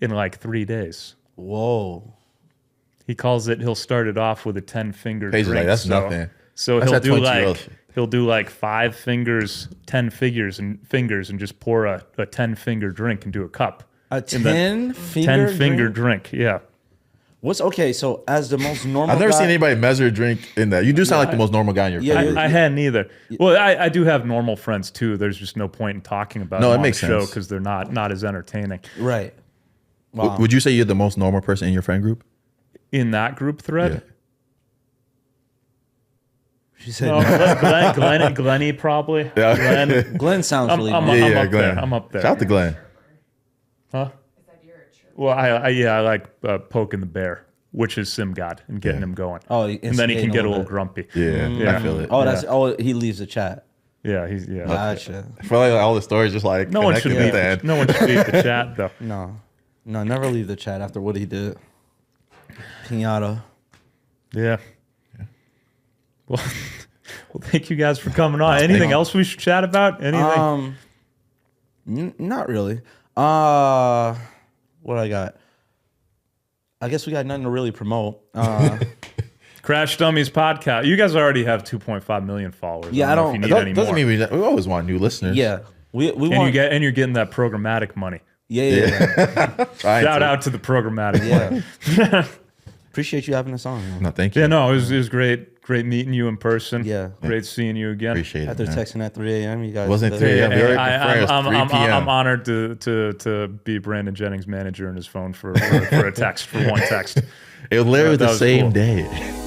in like 3 days. Whoa. He'll start it off with a 10-finger Paige is drink. like, that's nothing. So That's he'll that do 20-year-old like shit. he'll do like 5 fingers, 10 fingers and just pour a 10-finger drink into a cup. A And then 10-finger drink. Yeah. What's okay? So as the most normal, I've never guy, seen anybody measure a drink in that. You do sound like the most normal guy in your Yeah, friend you- group. I hadn't either. Well, I do have normal friends too. There's just no point in talking about No, them it on makes the show sense. because they're not as entertaining. right? Wow. Would you say you're the most normal person in your friend group? In that group thread, She said, no, Glenny probably. Yeah. Glenn, Glenn sounds I'm, really. I'm, normal. I'm up Glenn. there. I'm up there. Shout out to Glenn. Huh? I said you're a true. Well, I like poking the bear, which is Sim God, and getting him going. Oh, and then he can get a little bit. grumpy. Yeah, Yeah. I feel it. Oh, that's he leaves the chat. Yeah, Gotcha. I feel like all the stories just like No one should connected leave. at the end. No one should leave the chat though. No, never leave the chat after what he did. Pinata. Yeah. Well, thank you guys for coming on. Anything else we should chat about? Anything? Not really. What I got? I guess we got nothing to really promote. Crash Dummies podcast. You guys already have 2.5 million followers. Yeah, I know don't- if you need any Doesn't more. mean we always want new listeners. Yeah, we And want. you're getting that programmatic money. Yeah. Trying Shout to. out to the programmatic money. Yeah. Appreciate you having us on. man. No, thank you. Yeah, no, it was great. Great meeting you in person. Yeah. Great seeing you again. Appreciate it. After man. texting at 3 a.m., you guys. Wasn't did- 3 a.m. We already confirmed it was I'm, 3 I'm, p.m. I'm honored to be Brandon Jennings' manager in his phone for a text, for one text. It was literally That the was same cool. day.